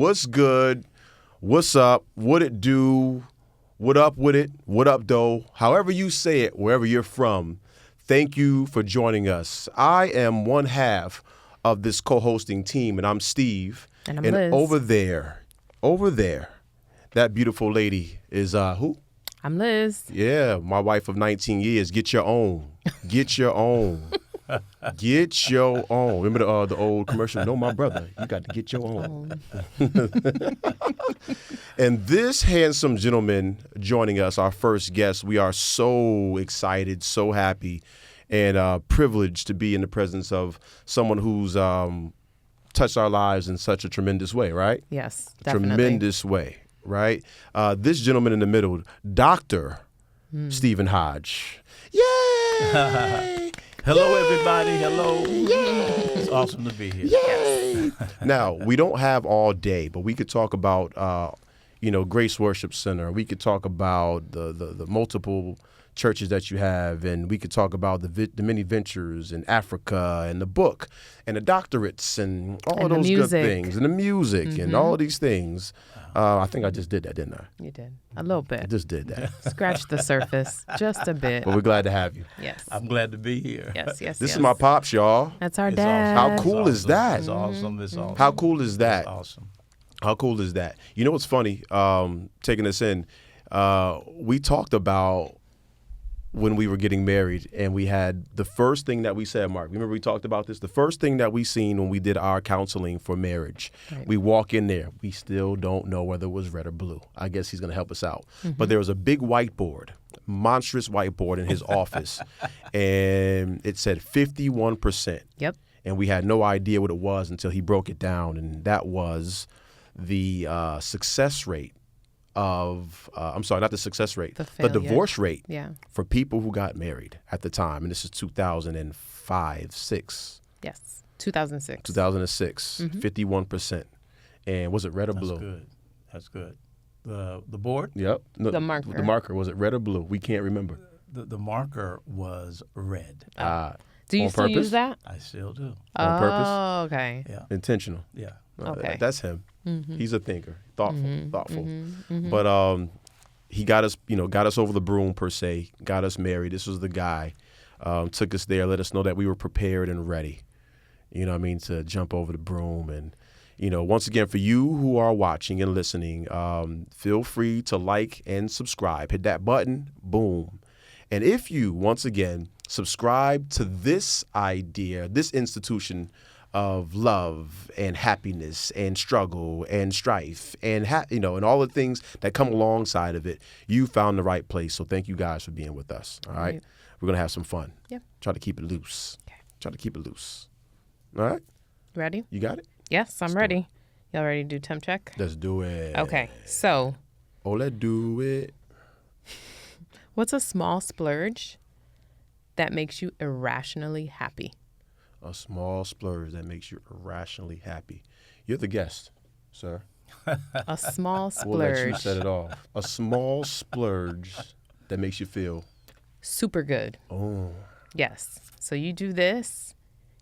what's good? What's up? What it do? What up with it? What up, though? However you say it, wherever you're from, thank you for joining us. I am one half of this co-hosting team, and I'm Steve. And I'm Liz. Over there, that beautiful lady is who? I'm Liz. Yeah, my wife of 19 years. Get your own. Get your own. Get your own. Remember the old commercial? No, my brother. You got to get your own. And this handsome gentleman joining us, our first guest, we are so excited, so happy, and privileged to be in the presence of someone who's touched our lives in such a tremendous way, right? Yes, definitely. Tremendous way, right? This gentleman in the middle, Dr. Stephen Hodge. Yay! Hello, everybody. Hello. Yay! It's awesome to be here. Yay! Now, we don't have all day, but we could talk about, Grace Worship Center. We could talk about the multiple churches that you have, and we could talk about the many ventures in Africa and the book and the doctorates and all of those good things and the music and all of these things. I think I just did that, didn't I? You did. A little bit. I just did that. Scratch the surface just a bit. But we're glad to have you. Yes. I'm glad to be here. Yes. This is my pops, y'all. That's our It's dad. awesome. How cool is that? It's awesome. It's awesome. How cool is that? It's awesome. How cool is that? You know what's funny? Taking this in, we talked about when we were getting married, and we had the first thing that we said, Mark, remember we talked about this? The first thing that we seen when we did our counseling for marriage, Right. we walk in there. We still don't know whether it was red or blue. I guess he's going to help us out. But there was a big whiteboard, monstrous whiteboard in his office, and it said 51%. Yep. And we had no idea what it was until he broke it down, and that was the success rate of, not the success rate, the divorce rate for people who got married at the time. And this is 2005, 6. Yes. 2006. 2006, 51%. And was it red or blue? That's good. The board? Yep. No, The marker. The marker, was it red or blue? We can't remember. The marker was red. Do you on still purpose? use that? I still do. On purpose? Oh, okay. Yeah. Intentional. Yeah. Okay. That's him. He's a thinker, thoughtful. But he got us over the broom per se, got us married. This was the guy, took us there, let us know that we were prepared and ready, to jump over the broom. And, once again, for you who are watching and listening, feel free to like and subscribe. Hit that button, boom. And if you, once again, subscribe to this idea, this institution of love and happiness and struggle and strife and and all the things that come alongside of it, you found the right place. So thank you guys for being with us. All right. We're gonna have some fun. Yep. Try to keep it loose. Okay. Try to keep it loose. All right. Ready? You got it? Yes, I'm ready. Y'all ready to do temp check? Let's do it. Okay. So, let's do it. what's a small splurge that makes you irrationally happy? A small splurge that makes you irrationally happy. You're the guest, sir. A small We'll let you splurge. set it off. A small splurge that makes you feel Super good. Oh. Yes. So you do this.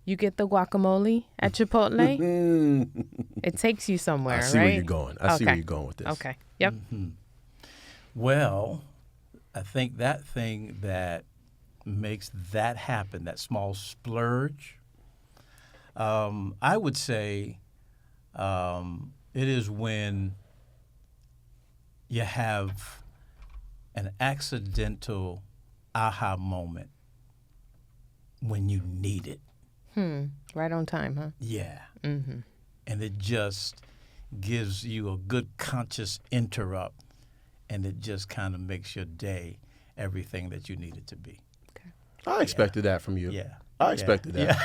You get the guacamole at Chipotle. It takes you somewhere, I see right? where you're going. I see where you're going with this. Okay. Yep. Well, I think that thing that makes that happen, that small splurge, I would say it is when you have an accidental aha moment when you need it. Right on time, huh? Yeah. And it just gives you a good conscious interrupt, and it just kind of makes your day everything that you need it to be. Okay. I expected that from you. Yeah. I expected that.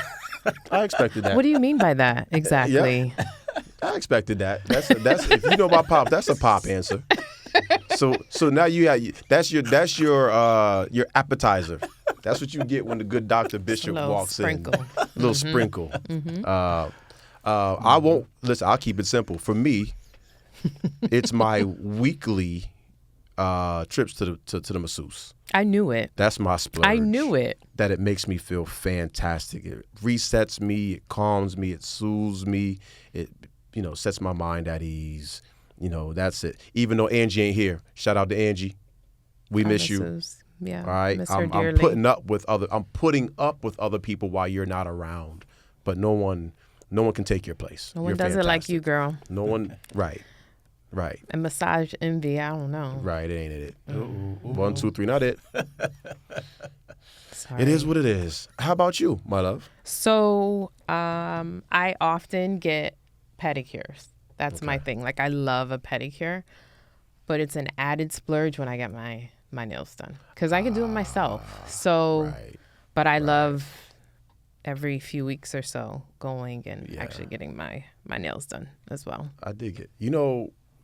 I expected that. What do you mean by that exactly? I expected that. That's if you know about pop, that's a pop answer. So now that's your appetizer. That's what you get when the good Dr. Bishop walks in. A little sprinkle. I won't listen. I'll keep it simple. For me, it's my weekly trips to the masseuse. I knew it. That's my splurge. I knew it. That it makes me feel fantastic. It resets me. It calms me. It soothes me. It sets my mind at ease. That's it. Even though Angie ain't here, shout out to Angie. We miss you. Yeah. All right. Miss her I'm dearly. putting up with other people while you're not around. But no one can take your place. No one You're does it like fantastic. you, girl. No one. Right. And massage envy, I don't know. Right. It ain't it. 1, 2, 3. Not it. Sorry. It is what it is. How about you, my love? So I often get pedicures. That's my thing. Like, I love a pedicure, but it's an added splurge when I get my nails done because I can do it myself. So, but I love every few weeks or so going and actually getting my nails done as well. I dig it.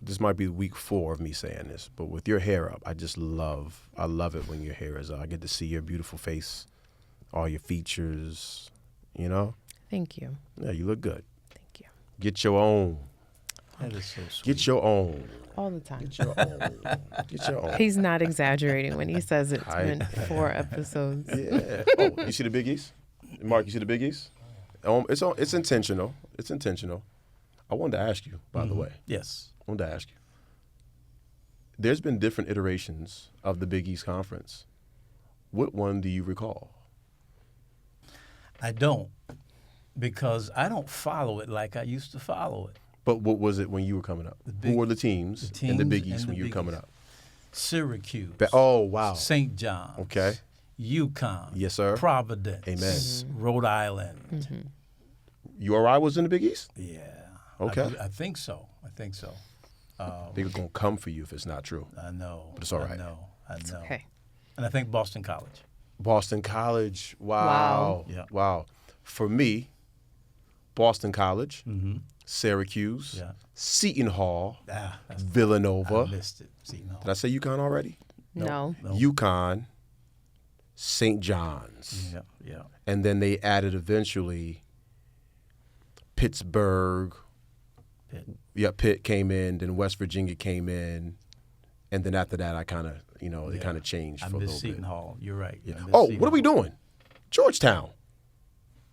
This might be week 4 of me saying this, but with your hair up, I love it when your hair is up. I get to see your beautiful face, all your features, Thank you. Yeah, you look good. Thank you. Get your own. That is so sweet. Get your own. All the time. Get your own. Get your own. He's not exaggerating when he says it's been 4 episodes. Yeah. Oh, you see the biggies? Mark, you see the biggies? It's intentional. It's intentional. I wanted to ask you, by the way. Yes. I wanted to ask you. There's been different iterations of the Big East Conference. What one do you recall? I don't, because I don't follow it like I used to follow it. But what was it when you were coming up? Who were the teams in the Big East when you were coming up? Syracuse. Oh, wow. St. John's. Okay. UConn. Yes, sir. Providence. Amen. Rhode Island. URI was in the Big East? Yeah. Okay. I think so. They're going to come for you if it's not true. I know. But it's all right. I know. Okay. And I think Boston College. Boston College. Wow. Yeah. Wow. For me, Boston College, Mm-hmm. Syracuse, Yeah. Seton Hall, That's Villanova. I missed it. Seton Hall. Did I say UConn already? No. UConn, St. John's. Yeah. And then they added eventually Pittsburgh. Pitt. Yeah, Pitt came in, then West Virginia came in. And then after that, I kind of, it kind of changed I for a missed little Seton bit. Hall. You're right. Yeah. I missed Oh, Seton what are we Hall. doing? Georgetown.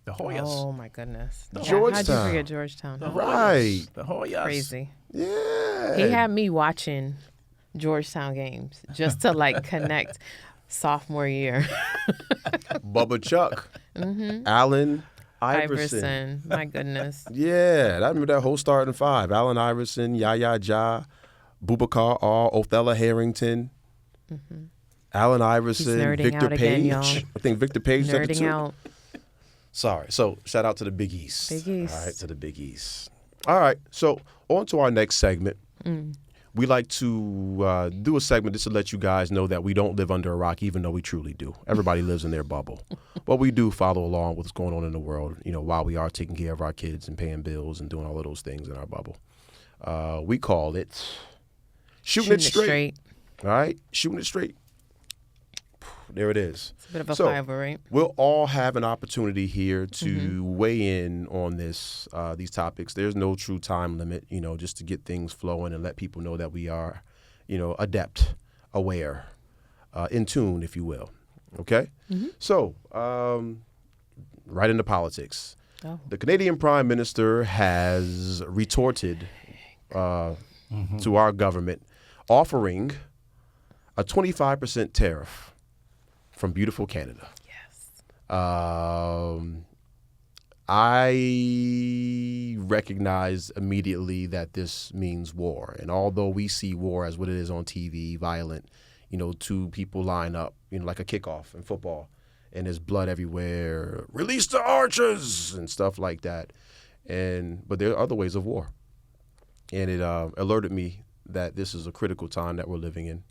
The Hoyas. Oh, my goodness. Yeah, how'd Georgetown. you forget Georgetown? The Hoyas. Right. The Hoyas. Crazy. Yeah. He had me watching Georgetown games just to connect sophomore year. Bubba Chuck. Allen Iverson. My goodness. Yeah, I remember that whole starting 5. Allen Iverson, Yaya Ja, Boubacar R, Othello Harrington, Allen Iverson, nerding Victor out Page. again, y'all. I think Victor Page took it Nerding too. out. Sorry. So shout out to the Big East. Big East. All right, to the Big East. All right. So on to our next segment. We like to do a segment just to let you guys know that we don't live under a rock, even though we truly do. Everybody lives in their bubble. But we do follow along with what's going on in the world, while we are taking care of our kids and paying bills and doing all of those things in our bubble. We call it Shooting It Straight. All right? Shooting It Straight. There it is. It's a bit of a fiver, right? We'll all have an opportunity here to weigh in on these topics. There's no true time limit, just to get things flowing and let people know that we are, adept, aware, in tune, if you will. Okay? So, right into politics. Oh. The Canadian Prime Minister has retorted to our government, offering a 25% tariff from beautiful Canada. Yes. I recognize immediately that this means war. And although we see war as what it is on TV, violent, two people line up, like a kickoff in football, and there's blood everywhere, release the archers and stuff like that. But there are other ways of war. And it alerted me that this is a critical time that we're living in.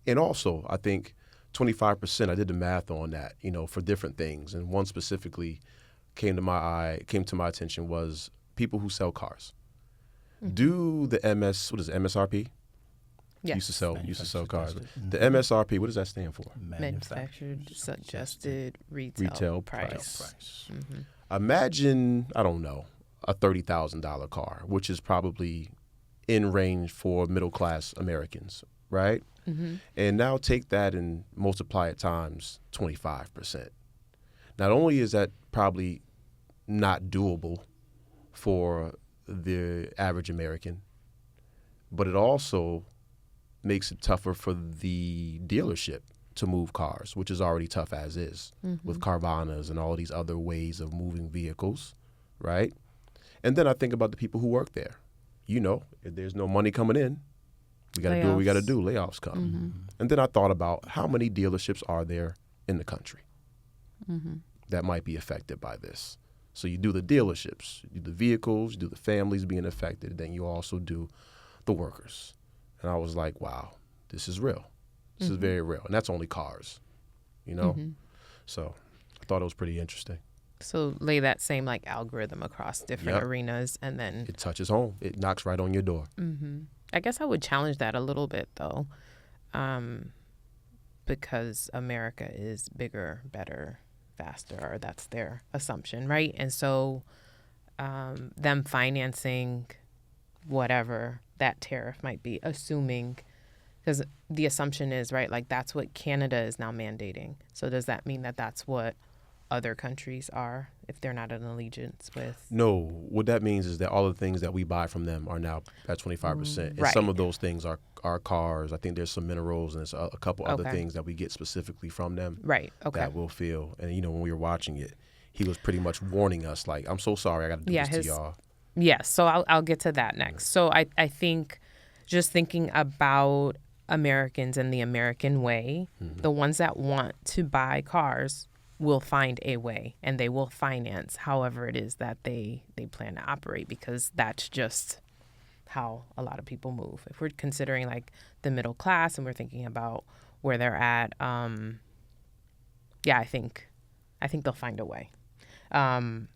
And also, I think 25%, I did the math on that, for different things. And one specifically came to my attention was people who sell cars. Do the MSRP? Yes. Used to sell cars. Suggested. The MSRP, what does that stand for? Manufactured suggested retail price. Imagine, I don't know, a $30,000 car, which is probably in range for middle-class Americans, right? And now take that and multiply it times 25%. Not only is that probably not doable for the average American, but it also makes it tougher for the dealership to move cars, which is already tough as is with Carvanas and all these other ways of moving vehicles, right? And then I think about the people who work there. You know, if there's no money coming in, we got to do what we got to do. Layoffs come. And then I thought about how many dealerships are there in the country that might be affected by this. So you do the dealerships, you do the vehicles, you do the families being affected, then you also do the workers. And I was like, wow, this is real. This is very real. And that's only cars, you know? So I thought it was pretty interesting. So lay that same like algorithm across different arenas, and then it touches home. It knocks right on your door. I guess I would challenge that a little bit though, because America is bigger, better, faster, or that's their assumption, right? And so them financing whatever that tariff might be, assuming, because the assumption is, right, like that's what Canada is now mandating. So does that mean that that's what other countries are if they're not in allegiance with? No, what that means is that all the things that we buy from them are now at 25%. And Right. some of those things are cars. I think there's some minerals and there's a couple other things that we get specifically from them. Right. Okay. That we'll feel. And, you know, when we were watching it, he was pretty much warning us, like, I'm so sorry, I got to do this to y'all. Yes. So I'll get to that next. So I think just thinking about Americans and the American way, the ones that want to buy cars will find a way, and they will finance however it is that they plan to operate, because that's just how a lot of people move. If we're considering like the middle class and we're thinking about where they're at, I think they'll find a way. But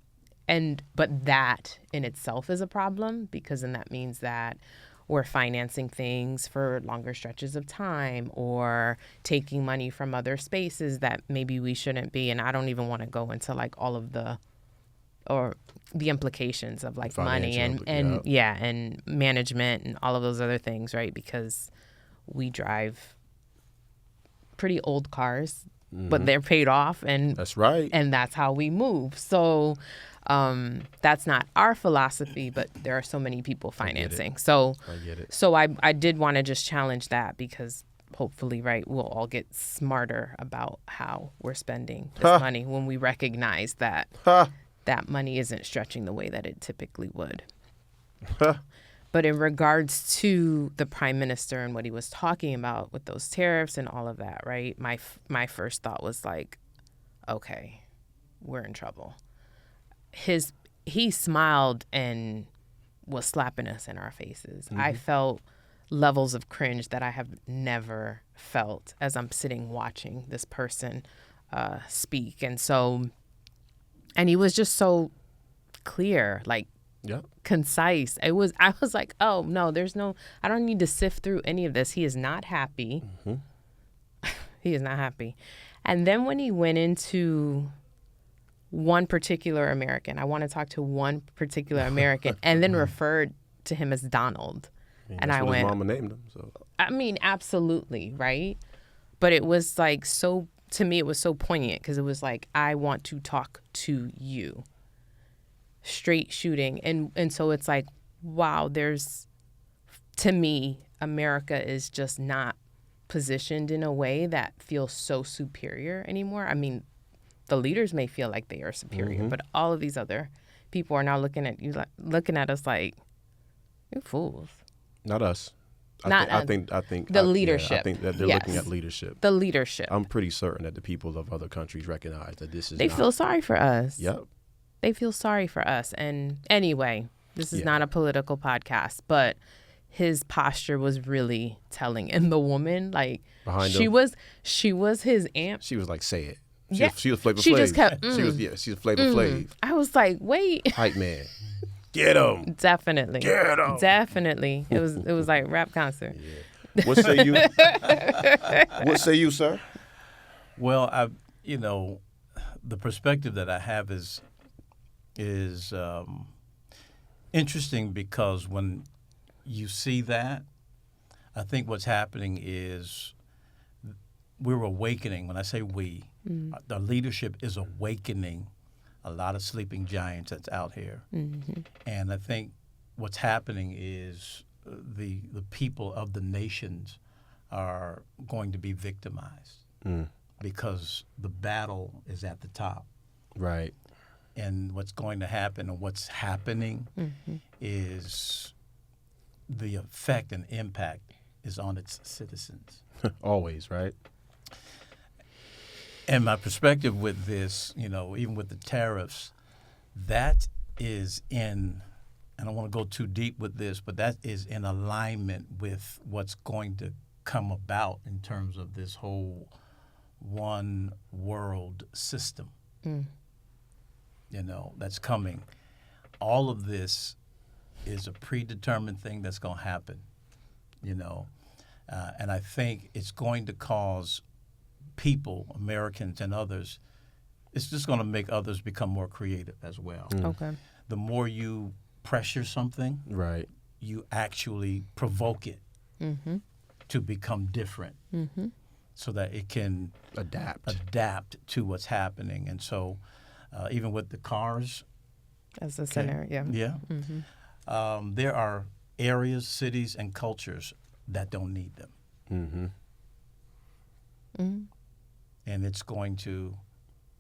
that in itself is a problem, because then that means that we're financing things for longer stretches of time, or taking money from other spaces that maybe we shouldn't be. And I don't even want to go into like all of the implications of like money and management and all of those other things, right? Because we drive pretty old cars, but they're paid off, and that's right. And that's how we move. So that's not our philosophy, but there are so many people financing. So I get it. So I did want to just challenge that, because hopefully, right, we'll all get smarter about how we're spending this money when we recognize that that money isn't stretching the way that it typically would. But in regards to the prime minister and what he was talking about with those tariffs and all of that, right, my first thought was like, okay, we're in trouble. He smiled and was slapping us in our faces. I felt levels of cringe that I have never felt as I'm sitting watching this person speak. And he was just so clear, like concise. I was like, oh no, I don't need to sift through any of this. He is not happy. He is not happy. And then when he went into one particular American, I want to talk to one particular American, and then referred to him as Donald. And that's I what went, his mama named him. So I mean, absolutely, right? But it was like so, to me, it was so poignant, because it was like, I want to talk to you. Straight shooting. And so it's like, wow, to me, America is just not positioned in a way that feels so superior anymore. I mean, the leaders may feel like they are superior, but all of these other people are now looking at us like, you're fools. not us. I think the leadership. I think that they're looking at leadership. The leadership. I'm pretty certain that the people of other countries recognize that this is. They feel sorry for us. Yep. They feel sorry for us. And anyway, this is not a political podcast, but his posture was really telling. And the woman, like, behind she him, was his aunt. she was like, "Say it." Yeah. She was Flavor Flav. She just kept, She's Flavor Flav. I was like, wait. Hype man. Get him. Definitely. Get him. Definitely. It was like rap concert. Yeah. What say you? What say you, sir? Well, the perspective that I have is interesting, because when you see that, I think what's happening is we're awakening. When I say we, the leadership is awakening a lot of sleeping giants that's out here. And I think what's happening is the people of the nations are going to be victimized because the battle is at the top. Right. And what's going to happen and what's happening is the effect and impact is on its citizens. Always, right? And my perspective with this, even with the tariffs, that is in, and I don't want to go too deep with this, but that is in alignment with what's going to come about in terms of this whole one world system, that's coming. All of this is a predetermined thing that's going to happen, and I think it's going to cause people, Americans and others, it's just going to make others become more creative as well. Okay. The more you pressure something, Right. you actually provoke it to become different so that it can adapt to what's happening. And so even with the cars, As a scenario. yeah, there are areas, cities, and cultures that don't need them. And it's going to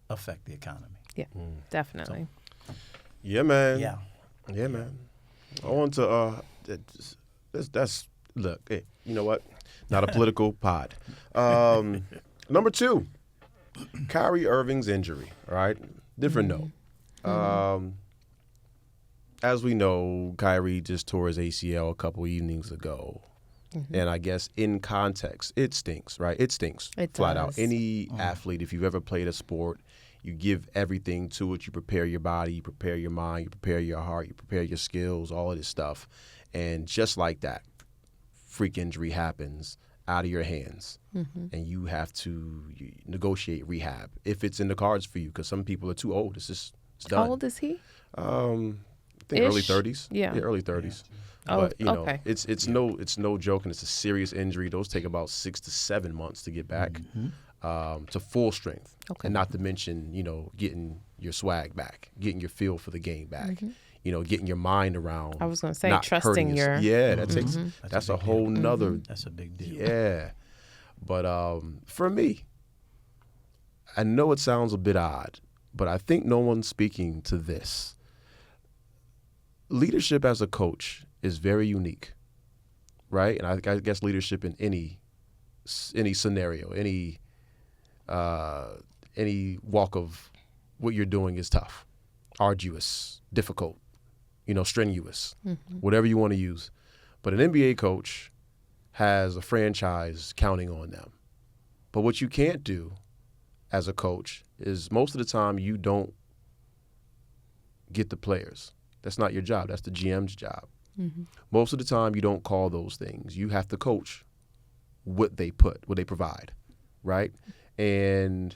affect the economy. Yeah, definitely. Yeah, man. Yeah. Yeah, man. I want to, that's look, hey, you know what? Not a political pod. Number 2, Kyrie Irving's injury, all right? Different note. As we know, Kyrie just tore his ACL a couple evenings ago. And I guess in context, it stinks, right? It stinks. It flat does. out. Any athlete, if you've ever played a sport, you give everything to it. You prepare your body, you prepare your mind, you prepare your heart, you prepare your skills, all of this stuff. And just like that, freak injury happens out of your hands. And you have to negotiate rehab if it's in the cards for you, because some people are too old. It's done. How old is he? I think early Ish? 30s. Yeah. Early 30s. Oh, But okay. it's no joke, and it's a serious injury. Those take about 6 to 7 months to get back to full strength, Okay. and not to mention getting your swag back, getting your feel for the game back, getting your mind around. I was gonna say, not trusting hurting your- yeah, that takes That's a a big whole nother That's a big deal. yeah. But for me, I know it sounds a bit odd, but I think no one's speaking to this. Leadership as a coach is very unique, right? And I guess leadership in any scenario, any walk of what you're doing is tough, arduous, difficult, strenuous, whatever you want to use. But an NBA coach has a franchise counting on them. But what you can't do as a coach is most of the time you don't get the players. That's not your job. That's the GM's job. Most of the time you don't call those things. You have to coach what they provide, right? And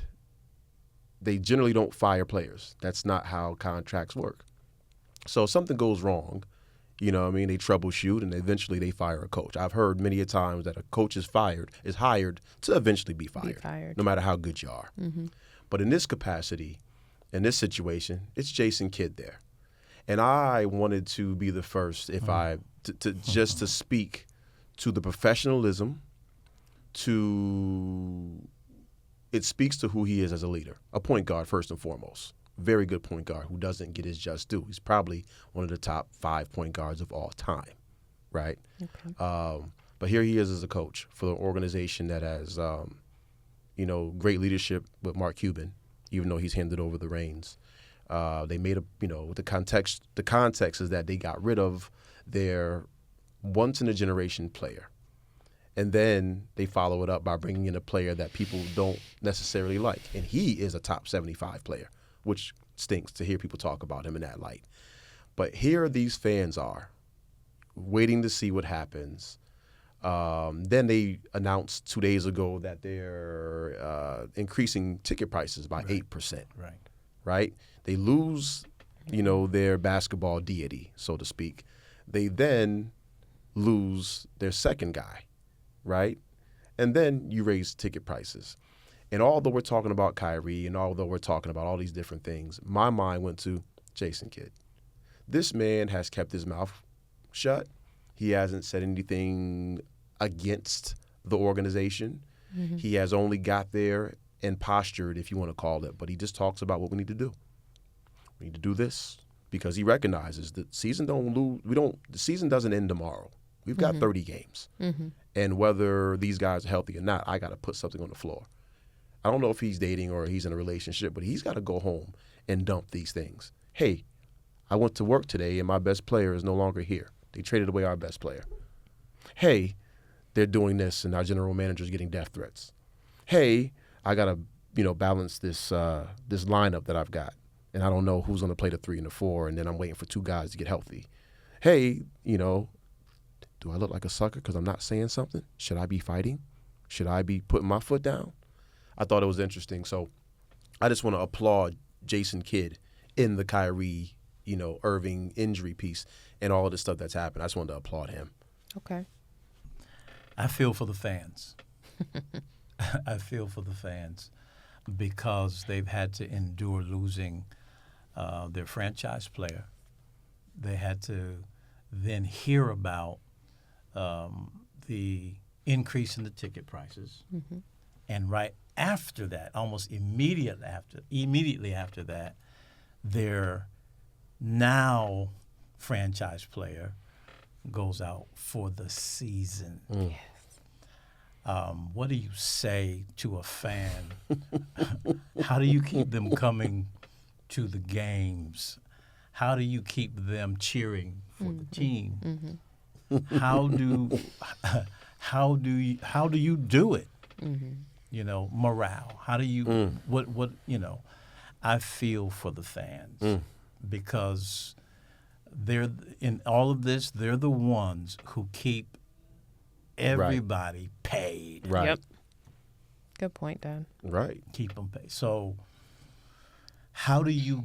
they generally don't fire players. That's not how contracts work. So if something goes wrong, they troubleshoot and eventually they fire a coach. I've heard many a times that a coach is hired to eventually be fired. No matter how good you are. But in this capacity, in this situation, it's Jason Kidd there. And I wanted to be the first, if to speak to the professionalism, it speaks to who he is as a leader, a point guard first and foremost. Very good point guard who doesn't get his just due. He's probably one of the top 5 point guards of all time, right? Okay. But here he is as a coach for an organization that has, great leadership with Mark Cuban, even though he's handed over the reins. They made the context is that they got rid of their once-in-a-generation player. And then they follow it up by bringing in a player that people don't necessarily like. And he is a top 75 player, which stinks to hear people talk about him in that light. But here these fans are, waiting to see what happens. Then they announced 2 days ago that they're increasing ticket prices by 8%. Right? They lose, their basketball deity, so to speak. They then lose their second guy, right? And then you raise ticket prices. And although we're talking about Kyrie and although we're talking about all these different things, my mind went to Jason Kidd. This man has kept his mouth shut. He hasn't said anything against the organization. Mm-hmm. He has only got there and postured, if you want to call it, but he just talks about what we need to do. We need to do this because he recognizes that the season doesn't end tomorrow. We've got 30 games. Mm-hmm. And whether these guys are healthy or not, I got to put something on the floor. I don't know if he's dating or he's in a relationship, but he's got to go home and dump these things. Hey, I went to work today and my best player is no longer here. They traded away our best player. Hey, they're doing this and our general manager's getting death threats. Hey, I got to, balance this lineup that I've got. And I don't know who's going to play the 3 and the 4, and then I'm waiting for 2 guys to get healthy. Hey, do I look like a sucker because I'm not saying something? Should I be fighting? Should I be putting my foot down? I thought it was interesting. So I just want to applaud Jason Kidd in the Kyrie, Irving injury piece and all of the stuff that's happened. I just wanted to applaud him. Okay. I feel for the fans. I feel for the fans because they've had to endure losing their franchise player. They had to then hear about the increase in the ticket prices. Mm-hmm. And right after that, almost immediately after that, their now franchise player goes out for the season. Mm. Yes. What do you say to a fan? How do you keep them coming to the games? How do you keep them cheering for the team? Mm-hmm. How do you do it? Mm-hmm. Morale. How do you what I feel for the fans because they're in all of this. They're the ones who keep everybody paid. Right. Yep. Good point, Dad. Right. Keep them paid. So what do you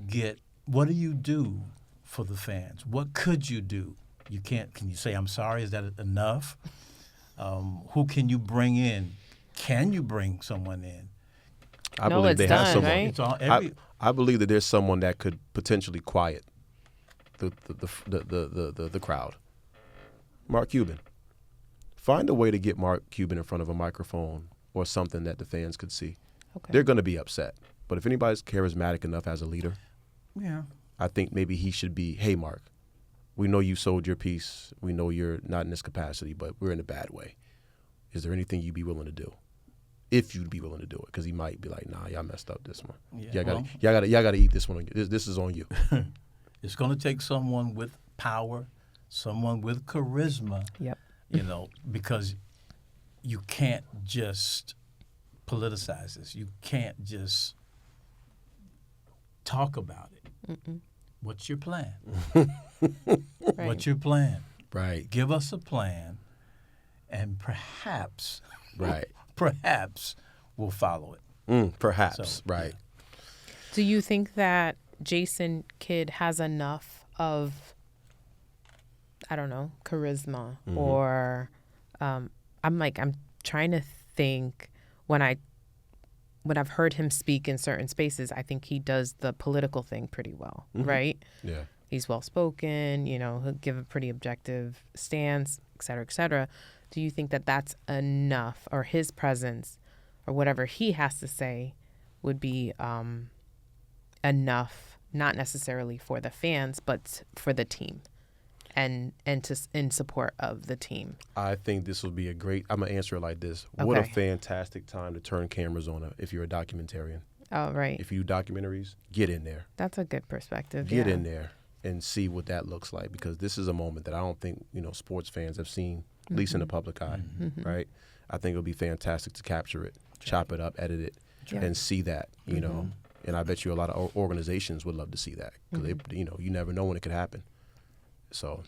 do for the fans? What could you do? Can you say, I'm sorry? Is that enough? Who can you bring in? Can you bring someone in? I believe they have someone. Right? It's all, I believe that there's someone that could potentially quiet the crowd. Mark Cuban. Find a way to get Mark Cuban in front of a microphone or something that the fans could see. Okay. They're going to be upset. But if anybody's charismatic enough as a leader, I think maybe he should be, hey, Mark, we know you sold your piece. We know you're not in this capacity, but we're in a bad way. Is there anything you'd be willing to do? If you'd be willing to do it, because he might be like, nah, y'all messed up this one. Y'all got to eat this one. This is on you. It's going to take someone with power, someone with charisma. Yep. Because you can't just politicize this. You can't just talk about it. Mm-mm. What's your plan? Right. What's your plan? Right. Give us a plan, and perhaps we'll follow it. Perhaps. So, right. Do you think that Jason Kidd has enough of, I don't know, charisma or I'm trying to think when I've heard him speak in certain spaces, I think he does the political thing pretty well, right? Yeah. He's well-spoken, he'll give a pretty objective stance, et cetera, et cetera. Do you think that that's enough, or his presence or whatever he has to say would be enough, not necessarily for the fans, but for the team? And in support of the team. I think this will be I'm going to answer it like this. Okay. What a fantastic time to turn cameras on if you're a documentarian. Oh, right. If you do documentaries, get in there. That's a good perspective. Get in there and see what that looks like, because this is a moment that I don't think, sports fans have seen, at least in the public eye, right? I think it'll be fantastic to capture it, chop it up, edit it, and see that, And I bet you a lot of organizations would love to see that, because you never know when it could happen. So,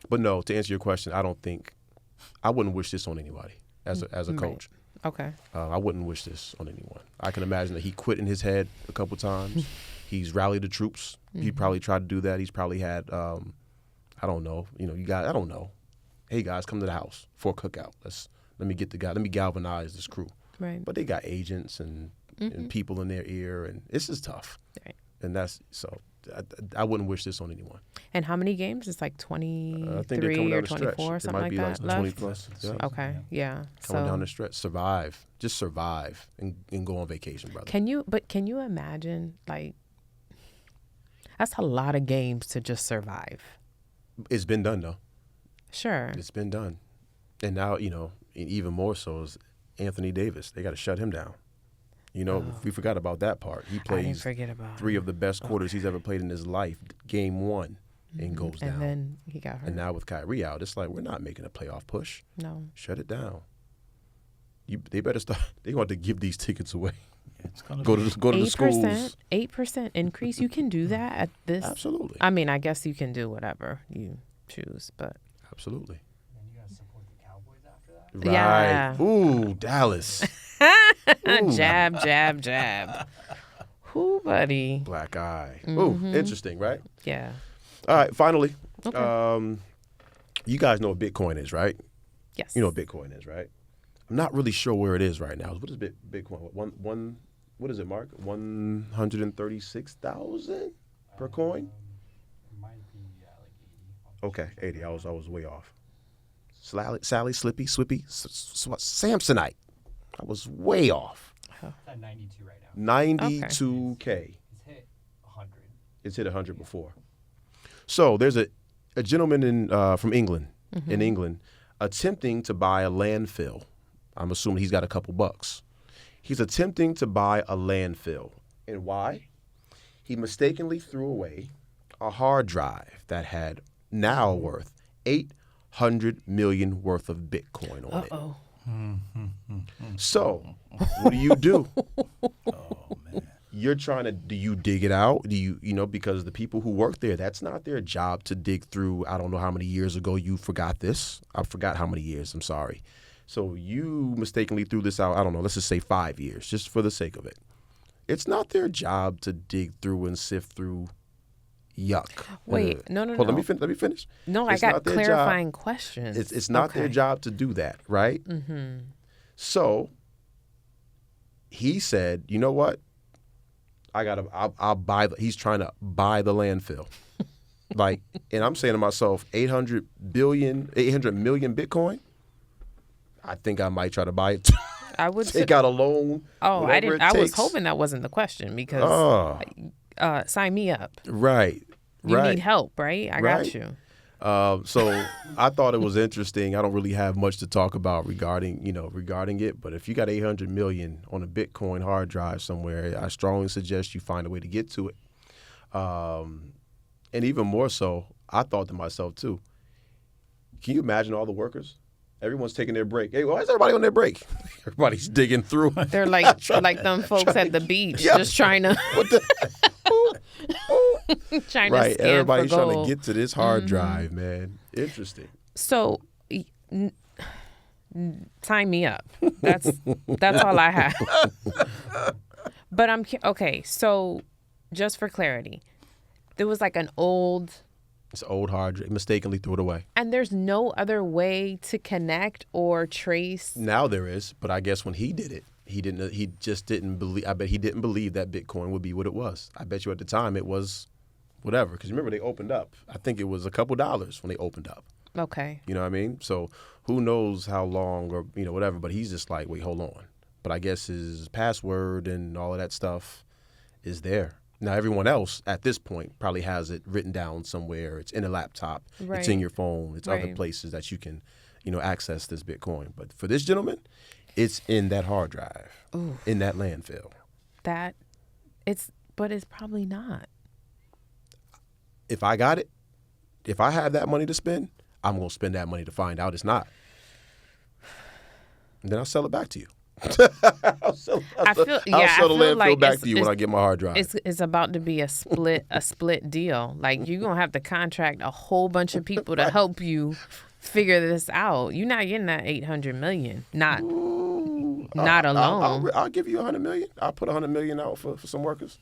but no, to answer your question, I wouldn't wish this on anybody as a coach. Right. Okay. I wouldn't wish this on anyone. I can imagine that he quit in his head a couple times. He's rallied the troops. He probably tried to do that. He's probably had, I don't know, you guys, I don't know. Hey guys, come to the house for a cookout. Let me galvanize this crew. Right. But they got agents and and people in their ear, and this is tough. Right. And that's so. I wouldn't wish this on anyone. And how many games? It's like 23 I think they're coming down or the stretch. 24, It something might like be that. like 20 left? plus. Yeah. Okay, yeah. Coming So down the stretch. Survive. Just survive and go on vacation, brother. can you imagine, like, that's a lot of games to just survive. It's been done, though. Sure. It's been done. And now, even more so is Anthony Davis. They got to shut him down. We forgot about that part. He I didn't plays forget about 3 of the best quarters he's ever played in his life. Game 1 and goes down. And then he got hurt. And now with Kyrie out, it's like, we're not making a playoff push. No. Shut it down. They better start. They want to give these tickets away. It's gonna Go be- to the schools. 8% increase. You can do that at this. Absolutely. I mean, I guess you can do whatever you choose, but Absolutely. And you gotta support the Cowboys after that. Right. Yeah. Ooh, Dallas. Ooh. jab, jab, jab. Who, buddy? Black eye. Ooh, interesting, right? Yeah. All right, finally. Okay. You guys know what Bitcoin is, right? Yes. You know what Bitcoin is, right? I'm not really sure where it is right now. What is Bitcoin? What is it, Mark? 136,000 per coin? It might be like 80. Okay, 80. I was way off. Sally, Slippy, Swippy, Samsonite. I was way off. It's at 92 right now. 92K. It's hit 100. It's hit 100 before. So there's a gentleman from England, in England, attempting to buy a landfill. I'm assuming he's got a couple bucks. He's attempting to buy a landfill. And why? He mistakenly threw away a hard drive that had now worth 800 million worth of Bitcoin on it. Uh-oh. So, what do? Oh man. You're trying to, do you dig it out? Do you because the people who work there, that's not their job to dig through. I don't know how many years ago you forgot this. I forgot how many years. I'm sorry. So you mistakenly threw this out. I don't know. Let's just say 5 years, just for the sake of it. It's not their job to dig through and sift through yuck. Wait, no. Hold on, let me finish. No, It's I got not their clarifying job. questions. It's not their Okay. job to do that, right? Mm-hmm. So he said, you know what? I'll buy. He's trying to buy the landfill. And I'm saying to myself, 800 million Bitcoin. I think I might try to buy it. I would Take out a loan. Oh, I whatever didn't. it I was takes. hoping that wasn't the question because sign me up. Right. You right. need help, right? I Right. got you. So I thought it was interesting. I don't really have much to talk about regarding it. But if you got 800 million on a Bitcoin hard drive somewhere, I strongly suggest you find a way to get to it. And even more so, I thought to myself too, can you imagine all the workers? Everyone's taking their break. Hey, why is everybody on their break? Everybody's digging through. They're like them folks at the beach, just trying to trying Right. to scan Everybody's for trying gold. to get to this hard drive, man. Interesting. So, sign me up. That's all I have. But okay. So, just for clarity, there was like an old. It's an old hard drive. Mistakenly threw it away. And there's no other way to connect or trace. Now there is, but I guess when he did it, he just didn't believe. I bet he didn't believe that Bitcoin would be what it was. I bet you at the time it was whatever. Because remember, they opened up. I think it was a couple dollars when they opened up. Okay. You know what I mean? So who knows how long or whatever. But he's just like, wait, hold on. But I guess his password and all of that stuff is there. Now, everyone else at this point probably has it written down somewhere. It's in a laptop. Right. It's in your phone. It's other Right. places that you can, access this Bitcoin. But for this gentleman, it's in that hard drive, in that landfill. But it's probably not. If I got it, if I have that money to spend, I'm going to spend that money to find out it's not. And then I'll sell it back to you. I'll sell the landfill like back to you when I get my hard drive. It's about to be a split deal. Like you're gonna have to contract a whole bunch of people to help you figure this out. You're not getting that 800 million. Not alone. I'll give you 100 million. I'll put 100 million out for some workers.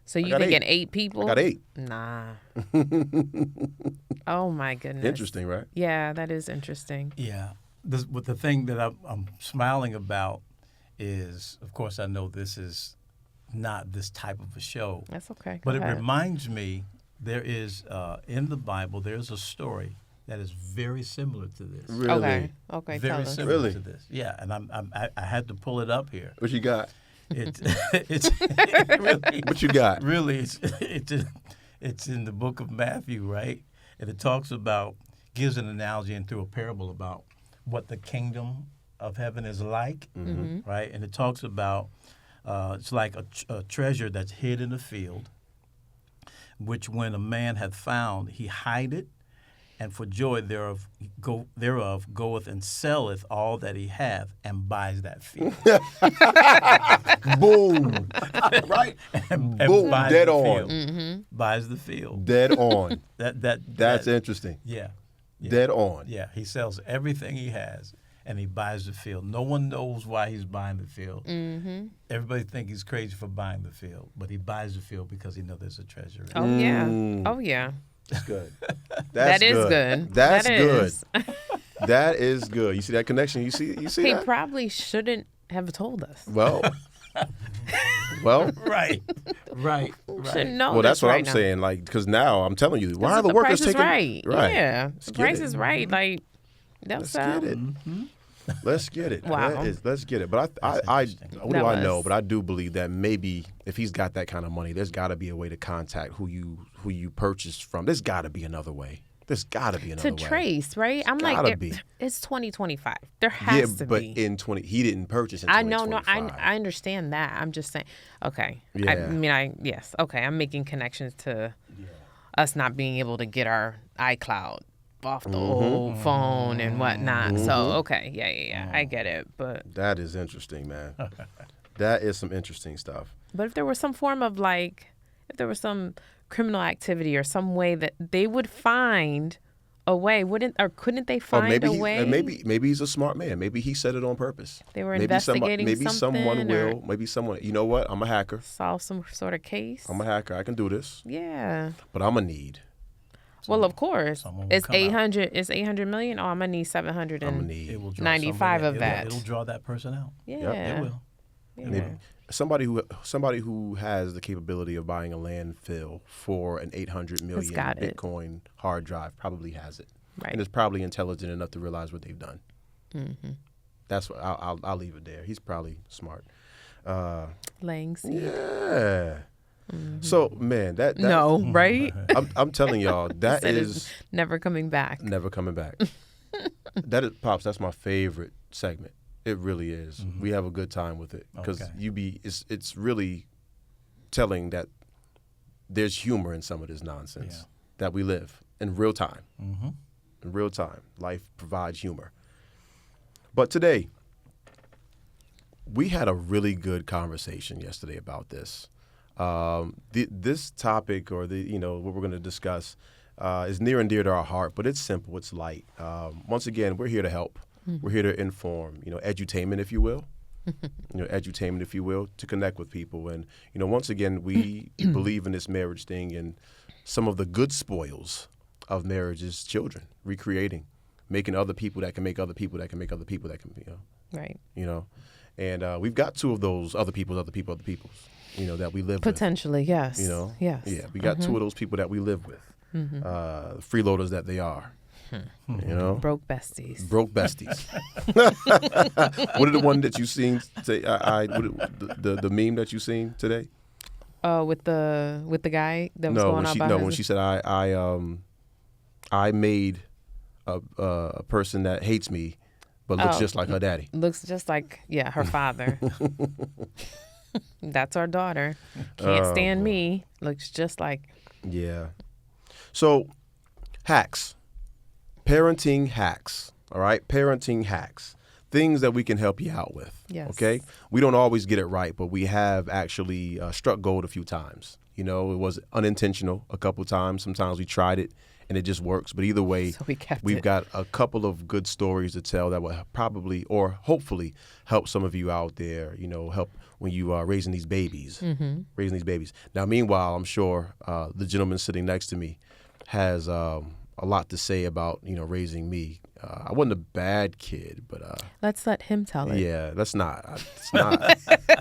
So you thinking 8 people? I got 8. Nah. Oh my goodness. Interesting, right? Yeah, that is interesting. Yeah. But the thing that I'm smiling about is, of course, I know this is not this type of a show. That's okay. Go But it ahead. reminds me, there is, in the Bible, there's a story that is very similar to this. Really? Okay. Tell Very us. similar Really? to this. Yeah, and I had to pull it up here. What you got? It's really, What you got? really it's in the book of Matthew, right? And it talks about, gives an analogy and through a parable about what the kingdom of heaven is like, right? And it talks about it's like a treasure that's hid in a field, which when a man hath found, he hide it, and for joy thereof goeth and selleth all that he hath and buys that field. Boom. Right? and Boom. buys Dead the on. field. Buys the field. Dead on. That's Interesting. Yeah. Dead on. Yeah. He sells everything he has and he buys the field. No one knows why he's buying the field. Everybody think he's crazy for buying the field, but he buys the field because he knows there's a treasure in it. Oh yeah. That's good. That is good. That's That good. is. That is good. You see that connection? You see He that? probably shouldn't have told us. Well, Right. Shouldn't know. well, that's this what right I'm now. saying. Like, because now I'm telling you, why are the The workers price is taking? right? Yeah, Let's the get price it. is right. Like they'll Let's sell. get it. Let's get it. Wow. Let's get it. But I interesting. what That do I know? was- But I do believe that maybe if he's got that kind of money, there's got to be a way to contact who you purchased from. There's got to be another way. There's got to be another To way. trace, right? I'm gotta like, be. it's 2025. There has to but be. in he didn't purchase in I know, 2025. I understand that. I'm just saying. Okay. Yeah. Yes. Okay. I'm making connections to us not being able to get our iCloud off the old phone and whatnot. So okay, yeah. I get it. But That is interesting, man. That is some interesting stuff. if there was some form of if there was some criminal activity or some way that they would find a way, couldn't they find maybe a way? maybe he's a smart man. Maybe he said it on purpose. They were maybe investigating maybe someone something or- will. Maybe someone. You know what? I'm a hacker. solve some sort of case. I'm a hacker. I can do this. Yeah. But I'm gonna need. Well, of course. someone will It's come out. 800. It's 800 million. Oh, I'm gonna need I'm gonna 700. need. It will draw 95 of somebody- that. It'll draw that person out. Yeah. It will. Yeah. Somebody who has the capability of buying a landfill for an 800 million got it. Bitcoin hard drive probably has it, Right. and is probably intelligent enough to realize what they've done. That's what I'll leave it there. He's probably smart. Laying seed. Yeah. So man, that No, right? I'm telling y'all that Said is it's never coming back. never coming back. That is Pops. That's my favorite segment. It really is. We have a good time with it because Okay. it's really telling that there's humor in some of this nonsense that we live in real time. In real time, life provides humor. But today, we had a really good conversation yesterday about this. This topic, or what we're going to discuss, is near and dear to our heart. But it's simple. It's light. Once again, we're here to help. We're here to inform. Edutainment, if you will. Edutainment, if you will, to connect with people. And once again, we believe in this marriage thing, and some of the good spoils of marriage is children, recreating, making other people that can make other people that can make other people that can, Right. And we've got two of those other peoples, that we live with. Potentially, yes. Yes. Yeah, we got two of those people that we live with. Freeloaders that they are. Broke besties. Broke besties. What are the one that you seen say? The meme that you seen today? With the guy that was going out when she said I made a person that hates me, but looks just like her daddy. looks just like her father. That's our daughter. Can't stand me. Looks just like. Yeah. So, hacks. Parenting hacks. All right? Parenting hacks. Things that we can help you out with. Yes. Okay? We don't always get it right, but we have actually struck gold a few times. It was unintentional a couple times. Sometimes we tried it and it just works. But either way, So we kept we've it. got a couple of good stories to tell that will probably or hopefully help some of you out there, help when you are raising these babies. Raising these babies. Now, meanwhile, I'm sure the gentleman sitting next to me has a a lot to say about raising me. I wasn't a bad kid, but let's let him tell it. yeah, that's not. It's not.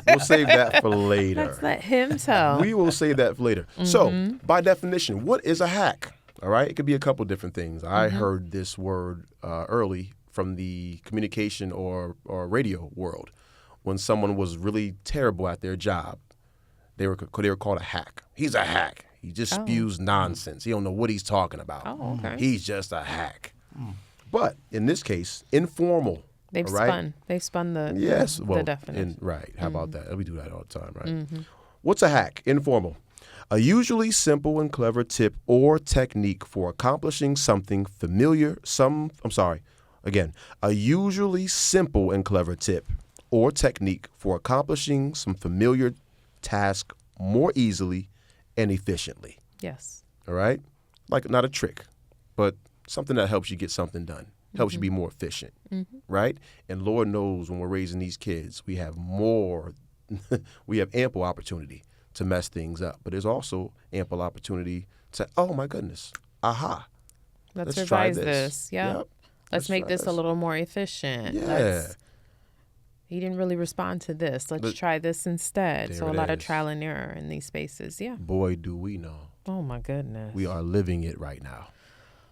We'll save that for later. Let's let him tell. We will save that for later. So, by definition, what is a hack? All right, it could be a couple different things. I heard this word early from the communication or radio world. When someone was really terrible at their job, they were called a hack. He's a hack. He just spews nonsense. He don't know what he's talking about. Oh, okay. He's just a hack. But in this case, informal. They've right? spun the the definition. Right. How about that? We do that all the time, right? What's a hack? Informal. A usually simple and clever tip or technique for accomplishing something familiar. A usually simple and clever tip or technique for accomplishing some familiar task more easily and efficiently. Yes. All right? Like not a trick, but something that helps you get something done, helps you be more efficient, right? And Lord knows when we're raising these kids, we have ample opportunity to mess things up. But there's also ample opportunity to, oh my goodness, aha. Let's try revise this. Yeah. Yep. Let's make this a little more efficient. Yeah. He didn't really respond to this. Let's try this instead. There So a it lot of is. trial and error in these spaces. Yeah. Boy, do we know. Oh my goodness. We are living it right now.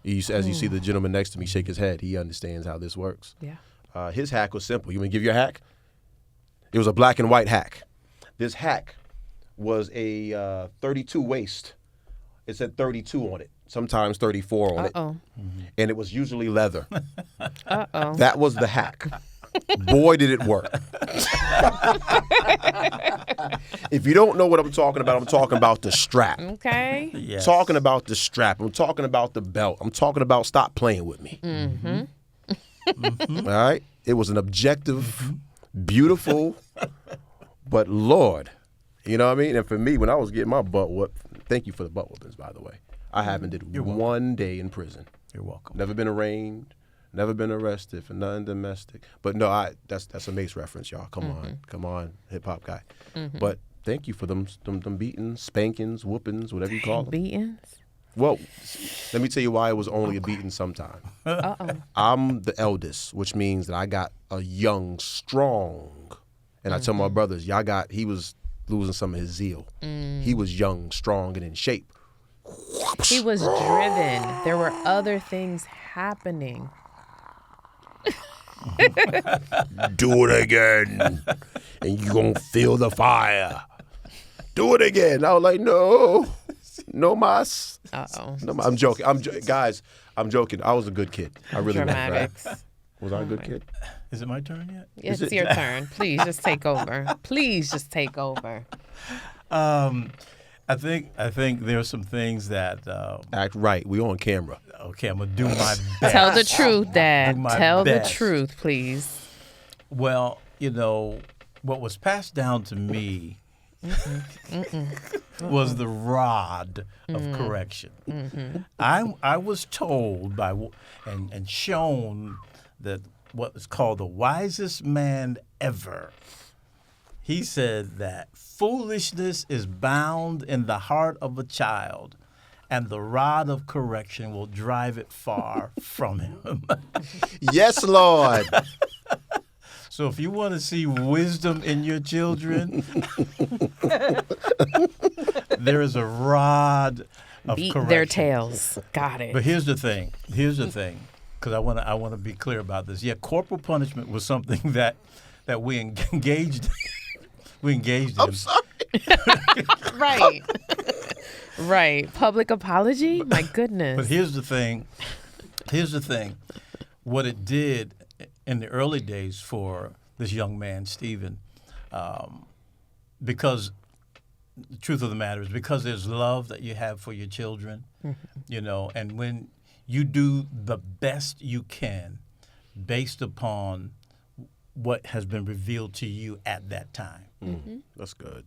As you see the gentleman next to me shake his head, he understands how this works. Yeah. His hack was simple. You want me to give you a hack? It was a black and white hack. This hack was a 32 waist. It said 32 on it, sometimes 34 on it. And it was usually leather. That was the hack. Boy, did it work. If you don't know what I'm talking about the strap. Okay. Yes. Talking about the strap. I'm talking about the belt. I'm talking about stop playing with me. All right? It was an objective, beautiful, but Lord, you know what I mean? And for me, when I was getting my butt whooped, thank you for the butt whoopings, by the way. I haven't did one day in prison. You're welcome. Never been arraigned. Never been arrested for nothing domestic. But no, that's a Mace reference, y'all. Come on, hip hop guy. But thank you for them beatings, spankings, whoopings, whatever you call them. Beatings? Well, let me tell you why it was only a beating sometime. I'm the eldest, which means that I got a young, strong, and I tell my brothers, he was losing some of his zeal. He was young, strong, and in shape. He was driven. There were other things happening. Do it again, and you gonna feel the fire. Do it again. I was like, no mas. No, I'm joking. Guys, I'm joking. I was a good kid. I really was. Dramatics. Right? Was I a good kid? Is it my turn yet? It's your turn. Please just take over. I think there are some things that. Act right. We on camera. Okay, I'm gonna do my best. Tell the truth, Dad. Do my Tell best. the truth, please. Well, what was passed down to me was the rod of correction. I was told and shown that what is called the wisest man ever. He said that foolishness is bound in the heart of a child, and the rod of correction will drive it far from him. Yes, Lord. So if you want to see wisdom in your children, there is a rod of Beat correction. their tails. Got it. But here's the thing, because I want to be clear about this. Yeah, corporal punishment was something that we engaged. We engaged in. I'm sorry. Right. Right. Public apology? My goodness. But here's the thing. What it did in the early days for this young man, Stephen, because the truth of the matter is because there's love that you have for your children, and when you do the best you can based upon what has been revealed to you at that time. That's good.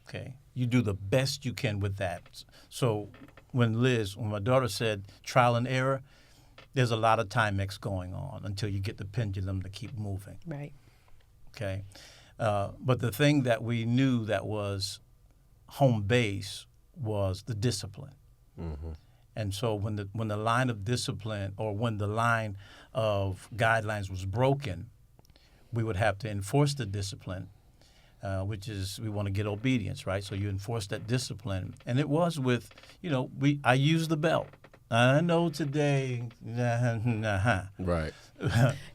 Okay, you do the best you can with that. So when my daughter said trial and error, there's a lot of Timex going on until you get the pendulum to keep moving. Right. Okay, but the thing that we knew that was home base was the discipline. And so when the line of discipline or when the line of guidelines was broken, we would have to enforce the discipline, which is we want to get obedience, right? So you enforce that discipline. And it was with, I used the belt. I know today, Right.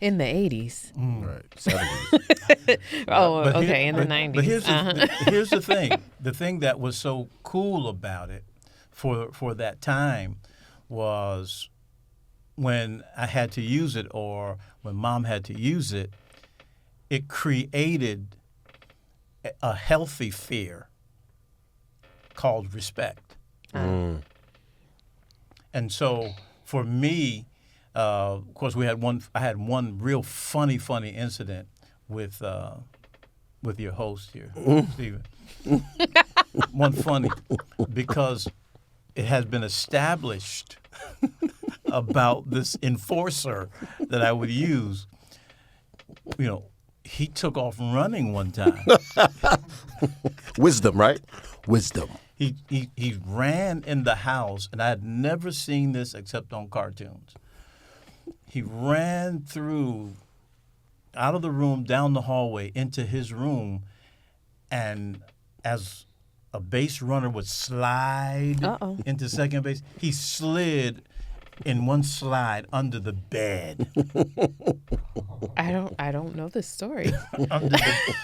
In the 80s. Right. 70s. In the 90s. But here's the thing. The thing that was so cool about it for that time was when I had to use it or when Mom had to use it, it created a healthy fear called respect. And so for me, of course, I had one real funny incident with your host here, Stephen. One funny, because it has been established about this enforcer that I would use. He took off running one time. Wisdom, right? Wisdom. He ran in the house, and I had never seen this except on cartoons. He ran out of the room, down the hallway, into his room, and as a base runner would slide into second base, he slid in one slide under the bed. I don't know this story.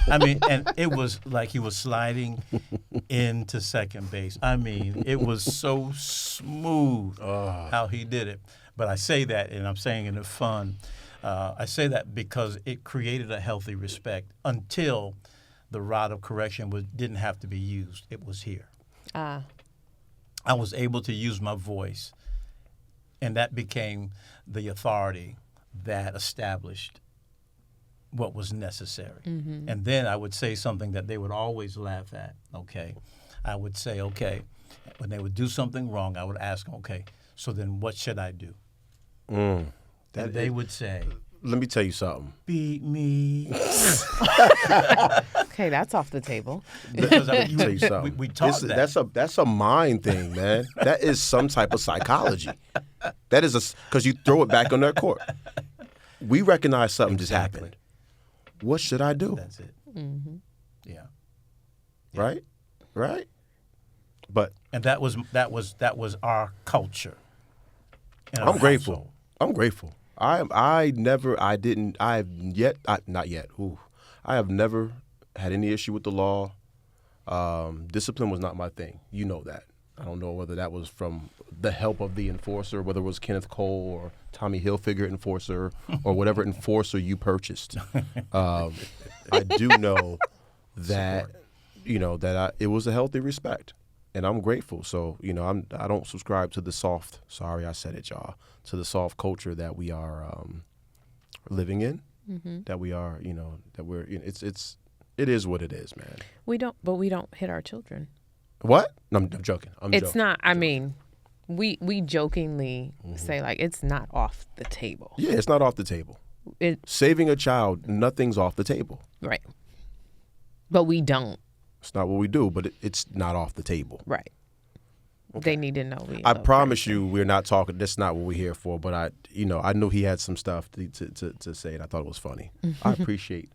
And it was like he was sliding into second base. It was so smooth how he did it. But I say that, and I'm saying it in fun. I say that because it created a healthy respect until the rod of correction didn't have to be used. It was here. I was able to use my voice, and that became the authority that established what was necessary. Mm-hmm. And then I would say something that they would always laugh at, okay? I would say, okay, when they would do something wrong, I would ask them, okay, so then what should I do? And they would say, let me tell you something. Beat me. Okay, that's off the table. Because let me tell you something. We taught that. That's a mind thing, man. That is some type of psychology. That is because you throw it back on their court. We recognize something just happened. What should I do? That's it. Mm-hmm. Yeah. Right. But that was our culture. I'm grateful. I have never had any issue with the law. Discipline was not my thing. You know that. I don't know whether that was from the help of the enforcer, whether it was Kenneth Cole or Tommy Hilfiger enforcer or whatever enforcer you purchased. I do know that, it was a healthy respect, and I'm grateful. So, I don't subscribe to the soft, sorry I said it, y'all, to the soft culture that we are living in, that we are, that we're, it is what it is, man. We don't hit our children. What? No, I'm joking. We jokingly say, like, it's not off the table. Yeah, it's not off the table. Saving a child, nothing's off the table. Right. But we don't. It's not what we do, but it's not off the table. Right. Okay. They need to know. I promise you, we're not talking. That's not what we're here for. But I knew he had some stuff to say, and I thought it was funny. I appreciate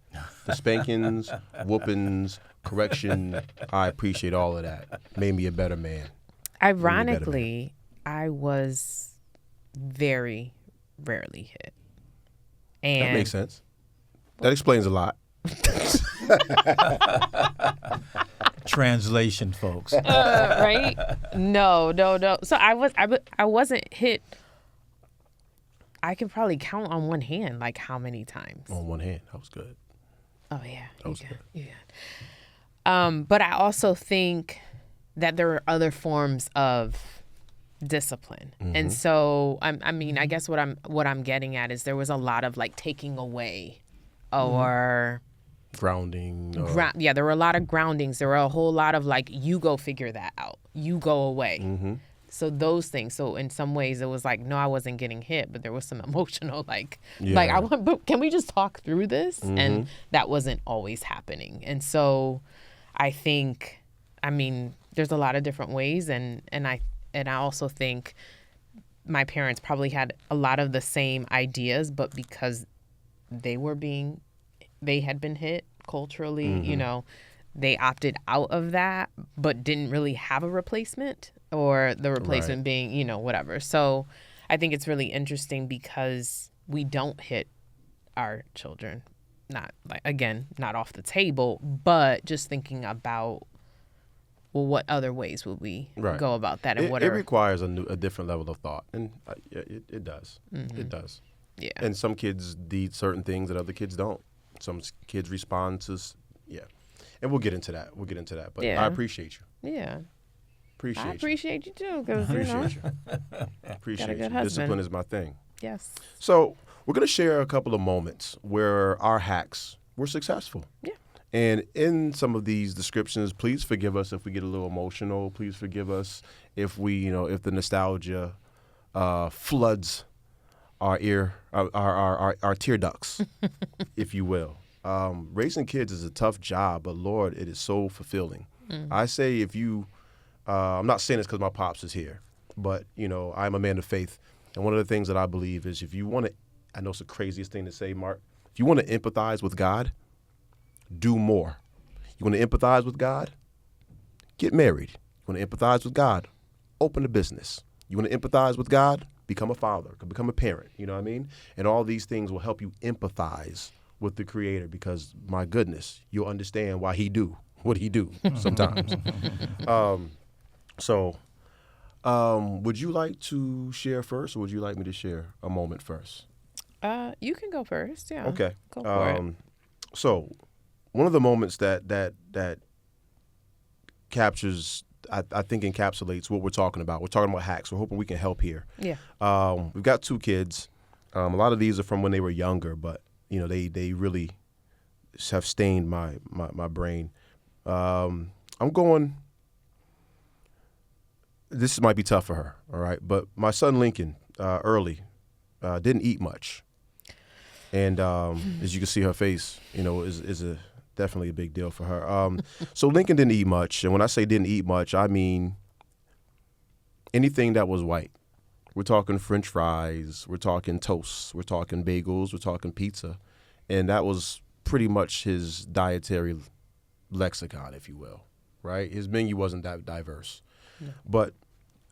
the spankings, whoopings, correction. I appreciate all of that. Made me a better man. Ironically, I was very rarely hit. And that makes sense. That explains a lot. Translation, folks. Right? No. So I wasn't hit. I can probably count on one hand, like how many times. On one hand, that was good. Oh yeah, that was good. Yeah. But I also think that there are other forms of discipline, and so I guess what I'm getting at is there was a lot of like taking away, or grounding. There were a lot of groundings. There were a whole lot of like, you go figure that out. You go away. Mm-hmm. So those things. So in some ways it was like, no, I wasn't getting hit, but there was some emotional but can we just talk through this? Mm-hmm. And that wasn't always happening. And so I think, there's a lot of different ways, and I also think my parents probably had a lot of the same ideas, but because they had been hit culturally, you know, they opted out of that, but didn't really have a replacement, or the replacement being, you know, whatever. So I think it's really interesting because we don't hit our children, not off the table, but just thinking about, well, what other ways would we go about that? And it requires a different level of thought, and it does. It does. Yeah. And some kids need certain things that other kids don't. Some kids respond to, and we'll get into that. But I appreciate you. Yeah. I appreciate you too, because appreciate you. Appreciate you. Husband. Discipline is my thing. Yes. So we're going to share a couple of moments where our hacks were successful. Yeah. And in some of these descriptions, please forgive us if we get a little emotional. Please forgive us if if the nostalgia floods our tear ducts, if you will. Raising kids is a tough job, but Lord, it is so fulfilling. I say if you, I'm not saying this because my pops is here, but I'm a man of faith. And one of the things that I believe is if you want to, I know it's the craziest thing to say, Mark, if you want to empathize with God, do more. You want to empathize with God? Get married. You want to empathize with God? Open a business. You want to empathize with God? Become a father, become a parent. You know what I mean? And all these things will help you empathize with the Creator because, my goodness, you'll understand why He do what He do sometimes. Would you like to share first, or would you like me to share a moment first? You can go first. Yeah. Okay. Go for it. So, one of the moments that captures, I think, encapsulates what we're talking about. We're talking about hacks. We're hoping we can help here. Yeah. We've got 2 kids. A lot of these are from when they were younger, but they really have stained my brain. I'm going. This might be tough for her, all right. But my son Lincoln, early, didn't eat much, and as you can see, her face, is definitely a big deal for her. So Lincoln didn't eat much, and when I say didn't eat much, I mean anything that was white. We're talking French fries, we're talking toast, we're talking bagels, we're talking pizza, and that was pretty much his dietary lexicon, if you will, right? His menu wasn't that diverse. No. But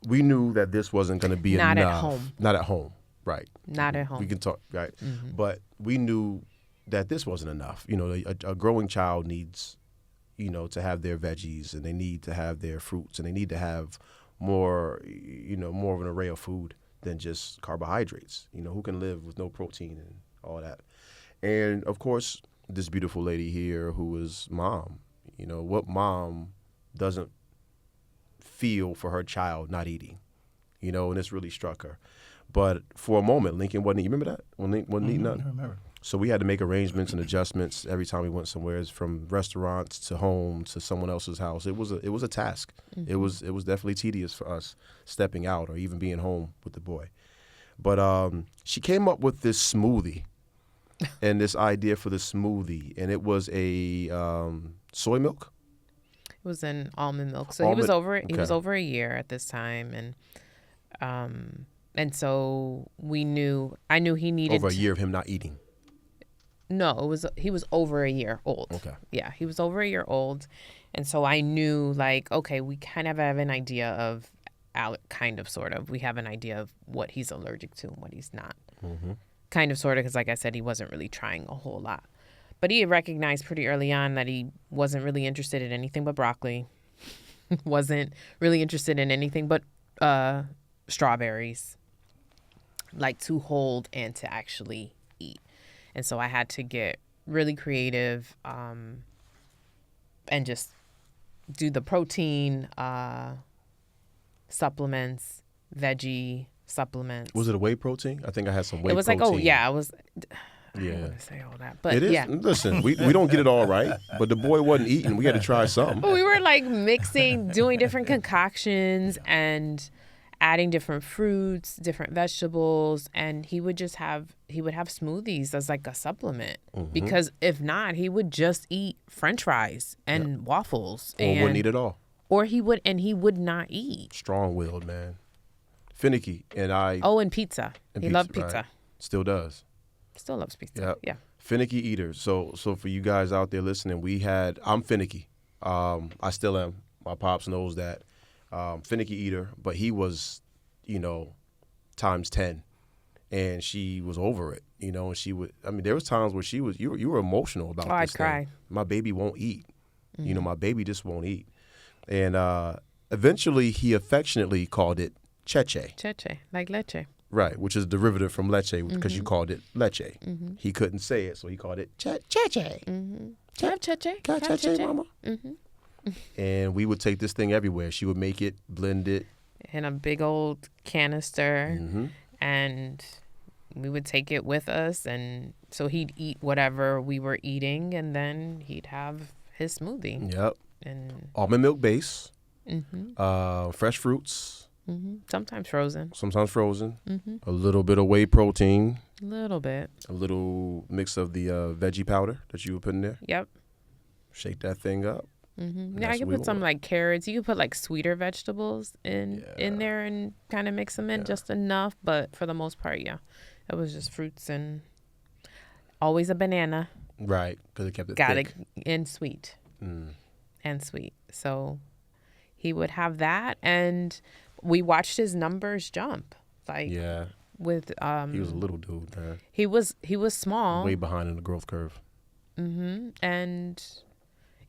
we knew that this wasn't going to be enough. Not at home. Not at home, right. Not at home. We can talk, right? Mm-hmm. But we knew that this wasn't enough. A growing child needs, to have their veggies, and they need to have their fruits, and they need to have more, more of an array of food than just carbohydrates. Who can live with no protein and all that? And, of course, this beautiful lady here who is mom, what mom doesn't feel for her child not eating, and this really struck her. But for a moment, Lincoln wasn't eating. Remember that? When Lincoln wasn't eating nothing? I remember. So we had to make arrangements and adjustments every time we went somewhere, from restaurants to home to someone else's house. It was a task. Mm-hmm. It was definitely tedious for us stepping out or even being home with the boy. But she came up with this smoothie and this idea for the smoothie, and it was a soy milk. It was an almond milk. So he was over a year at this time, and so I knew he needed over a year of him not eating. No, he was over a year old. Okay. Yeah, he was over a year old, and so I knew, okay, we kind of have an idea of, we have an idea of what he's allergic to and what he's not. Mm-hmm. Kind of, sort of, because like I said, he wasn't really trying a whole lot. But he had recognized pretty early on that he wasn't really interested in anything but broccoli, wasn't really interested in anything but strawberries, to hold and to actually eat. And so I had to get really creative and just do the protein supplements, veggie supplements. Was it a whey protein? I think I had some whey protein. It was protein. I was... I don't want to say all that, but it is. Yeah. Listen, we don't get it all right, but the boy wasn't eating. We had to try something. But we were mixing, doing different concoctions and adding different fruits, different vegetables, and he would have smoothies as a supplement. Mm-hmm. Because if not, he would just eat French fries and waffles, or wouldn't eat at all. Or he would not eat. Strong-willed, man. Finicky, and I Oh, and pizza. He loved right. pizza. Still does. Still loves pizza. Yep. Yeah. Finicky eater. So for you guys out there listening, I'm finicky. I still am. My pops knows that. Finicky eater, but he was, times 10, and she was over it. And she would. I mean, there was times where you were emotional about this I'd thing. cry. My baby won't eat. My baby just won't eat. And eventually, he affectionately called it cheche. Cheche, like leche. Right, which is a derivative from leche because you called it leche. He couldn't say it, so he called it cheche. Have cheche. Got Have cheche, mama. And we would take this thing everywhere. She would make it, blend it. In a big old canister, and we would take it with us. And so he'd eat whatever we were eating, and then he'd have his smoothie. Yep. And Almond milk base, fresh fruits. Sometimes frozen. Sometimes frozen. A little bit of whey protein. A little bit. A little mix of the veggie powder that you would put in there. Yep. Shake that thing up. Yeah, I could put some like carrots. You could put like sweeter vegetables in there and kind of mix them in just enough. But for the most part, yeah, it was just fruits and always a banana. Right, because it kept it thick. thick. And sweet. And sweet. So he would have that, and we watched his numbers jump. Like with he was a little dude, man. He was small. Way behind in the growth curve. And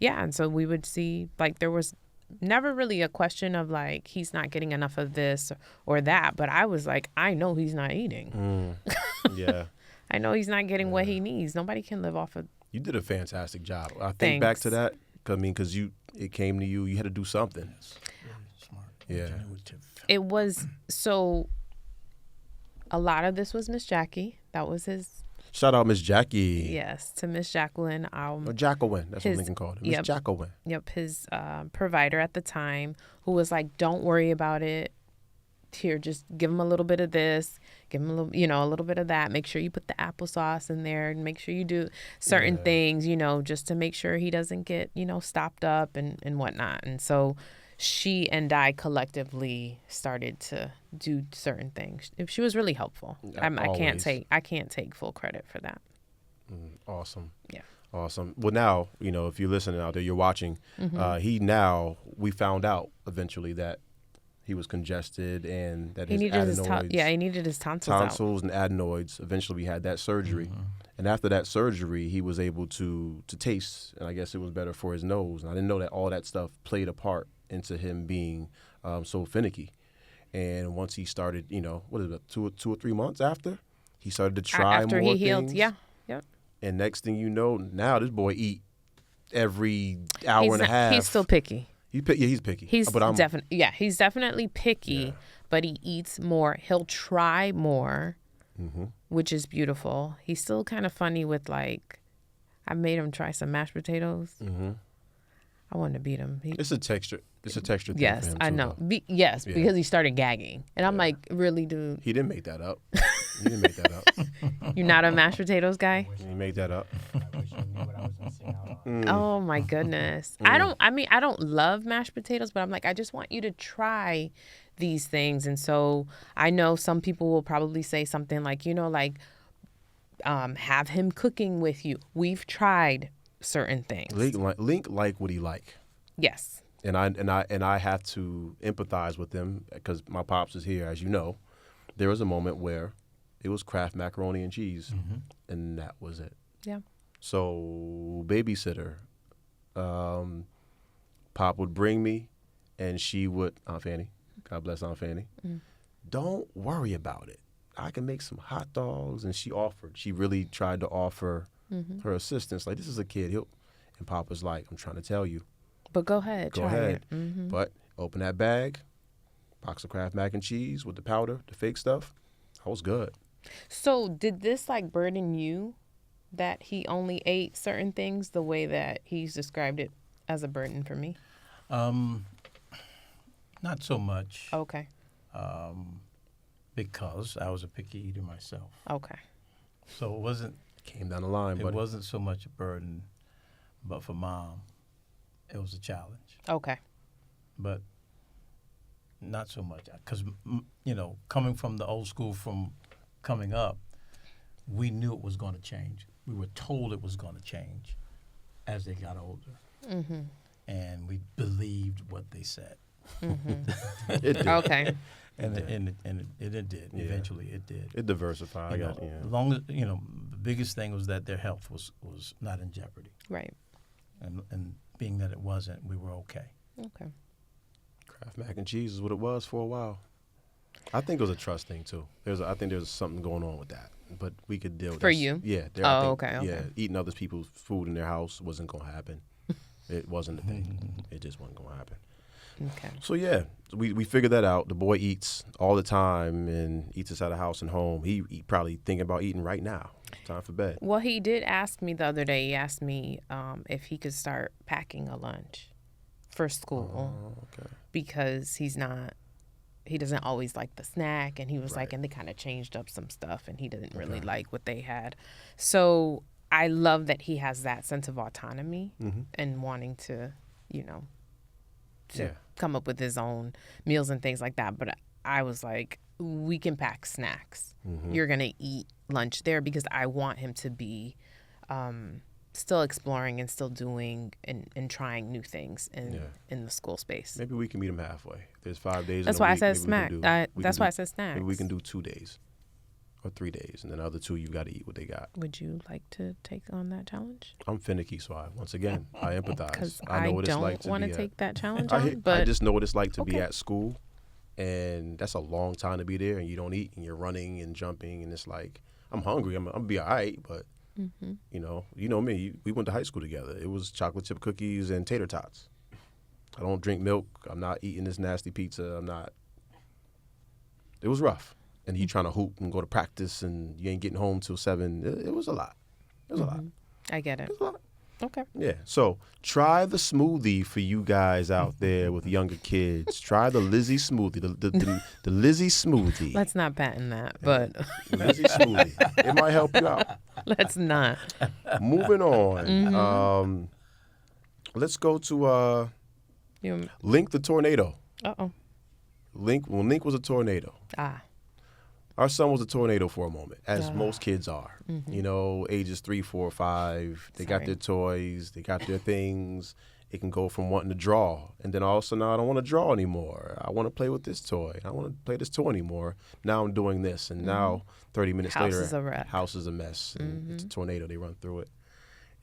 yeah, and so we would see, like, there was never really a question of like he's not getting enough of this or that, but I was like, I know he's not eating. Yeah. I know he's not getting what he needs. Nobody can live off of. You did a fantastic job. I think back to that. Because it came to you. You had to do something. Really smart. Yeah. It was so. A lot of this was Miss Jackie. That was his. Shout out Miss Jackie. Yes, to Miss Jacqueline. Or Jacqueline. That's what Lincoln called her. Miss Jacqueline. Yep, his provider at the time, who was like, "Don't worry about it. Here, just give him a little bit of this, give him a little, a little bit of that. Make sure you put the applesauce in there, and make sure you do certain things, just to make sure he doesn't get, stopped up and whatnot." And so she and I collectively started to do certain things. She was really helpful. I can't take full credit for that. Awesome. Yeah. Awesome. Well, now, if you're listening out there, you're watching, we found out eventually that he was congested and that his adenoids. He needed his tonsils and adenoids. Eventually, we had that surgery. And after that surgery, he was able to taste, and I guess it was better for his nose. And I didn't know that all that stuff played a part into him being so finicky. And once he started, what is it, 2 or 3 months after, he started to try after more he healed. things. Yeah. Yep. And next thing you know, now this boy eat every hour and a half. He's still picky. He's picky. He's definitely picky, but he eats more. He'll try more, which is beautiful. He's still kind of funny with like, I made him try some mashed potatoes. I wanted to beat him. It's a texture. It's a texture thing. Yes, for him I too, know. though. Because he started gagging, and I'm like, really, dude? He didn't make that up. You're not a mashed potatoes guy? He made that up. I wish I knew what I was missing out on. Oh my goodness. I don't love mashed potatoes, but I'm like, I just want you to try these things. And so I know some people will probably say something like, have him cooking with you. We've tried certain things. Link like what he like. Yes. And I have to empathize with him because my pops is here, as you know. There was a moment where it was Kraft macaroni and cheese, and that was it. Yeah. So babysitter, Pop would bring me, and she would, Aunt Fanny, God bless Aunt Fanny, don't worry about it. I can make some hot dogs, and she really tried to offer her assistance. Like, this is a kid. And Pop was like, I'm trying to tell you. But go ahead. Go ahead. But open that bag, box of Kraft mac and cheese with the powder, the fake stuff. That was good. So did this like burden you that he only ate certain things the way that he's described it as a burden for me? Not so much. Okay. Because I was a picky eater myself. Okay. So it wasn't. Came down the line, It wasn't so much a burden, but for Mom, it was a challenge. Okay. But not so much. Because, coming from the old school, from coming up, we knew it was going to change. We were told it was going to change as they got older. Mm-hmm. And we believed what they said. Mm-hmm. It did. Okay. And it did. Yeah. Eventually, it did. It diversified. As long as the biggest thing was that their health was not in jeopardy, Right. and being that it wasn't, we were okay. Okay. Kraft mac and cheese is what it was for a while. I think it was a trust thing too. I think there's something going on with that, but we could deal with For that. you? Yeah. Okay. Yeah, eating other people's food in their house wasn't gonna happen. It wasn't a thing. It just wasn't gonna happen. Okay. So yeah, we figured that out. The boy eats all the time and eats us out of house and home. He probably thinking about eating right now. Time for bed. Well, he did ask me the other day. He asked me if he could start packing a lunch for school Okay. because he doesn't always like the snack, and he was Right. like, and they kind of changed up some stuff, and he didn't really like what they had. So I love that he has that sense of autonomy and wanting to, Yeah. come up with his own meals and things like that. But I was like, we can pack snacks. You're going to eat lunch there because I want him to be still exploring and still doing and trying new things in the school space. Maybe we can meet him halfway. There's 5 days. That's in a why I week. said Maybe we snack. can That's why I said snacks. Maybe we can do 2 days or 3 days, and then the other 2 you got to eat what they got. Would you like to take on that challenge? I'm finicky, so I empathize. Because I know I what it's like don't to want to be take that challenge I on. But just know what it's like to be Okay. at school, and that's a long time to be there, and you don't eat, and you're running and jumping, and it's like I'm hungry. I'm gonna be all right, but you know me. We went to high school together. It was chocolate chip cookies and tater tots. I don't drink milk. I'm not eating this nasty pizza. I'm not. It was rough, and you trying to hoop and go to practice, and you ain't getting home till 7. It was a lot. It was a lot. I get it. It was a lot. Okay. Yeah. So try the smoothie for you guys out there with younger kids. Try the Lizzie smoothie. The Lizzie smoothie. Let's not patent that, but The Lizzie smoothie. It might help you out. let's not. Moving on. Let's go to Link the tornado. Uh-oh. Link was a tornado. Ah. Our son was a tornado for a moment, as most kids are. Ages 3, 4, 5. They got Sorry. their toys. They got their things. It can go from wanting to draw, and then all of a sudden, I don't want to draw anymore. I want to play with this toy. I don't want to play this toy anymore. Now I'm doing this, and now 30 minutes House later, is a wreck. house is a mess. And it's a tornado. They run through it,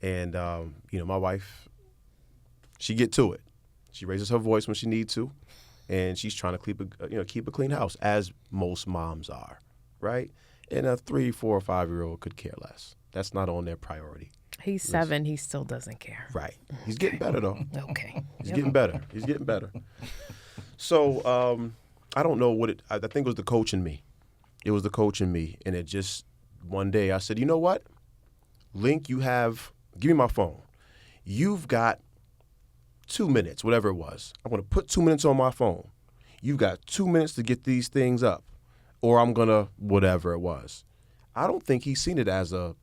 and my wife, she get to it. She raises her voice when she needs to, and she's trying to keep a clean house, as most moms are, right? And a 3, 4, or 5-year-old could care less. That's not on their priority. He's 7. He still doesn't care. Right. He's getting better, though. Okay. He's getting better. He's getting better. So I don't know what I think it was the coach in me. It was the coach in me. And it just, one day I said, you know what? Link, give me my phone. You've got 2 minutes, whatever it was. I'm going to put 2 minutes on my phone. You've got 2 minutes to get these things up, or I'm going to, whatever it was. I don't think he's seen it as a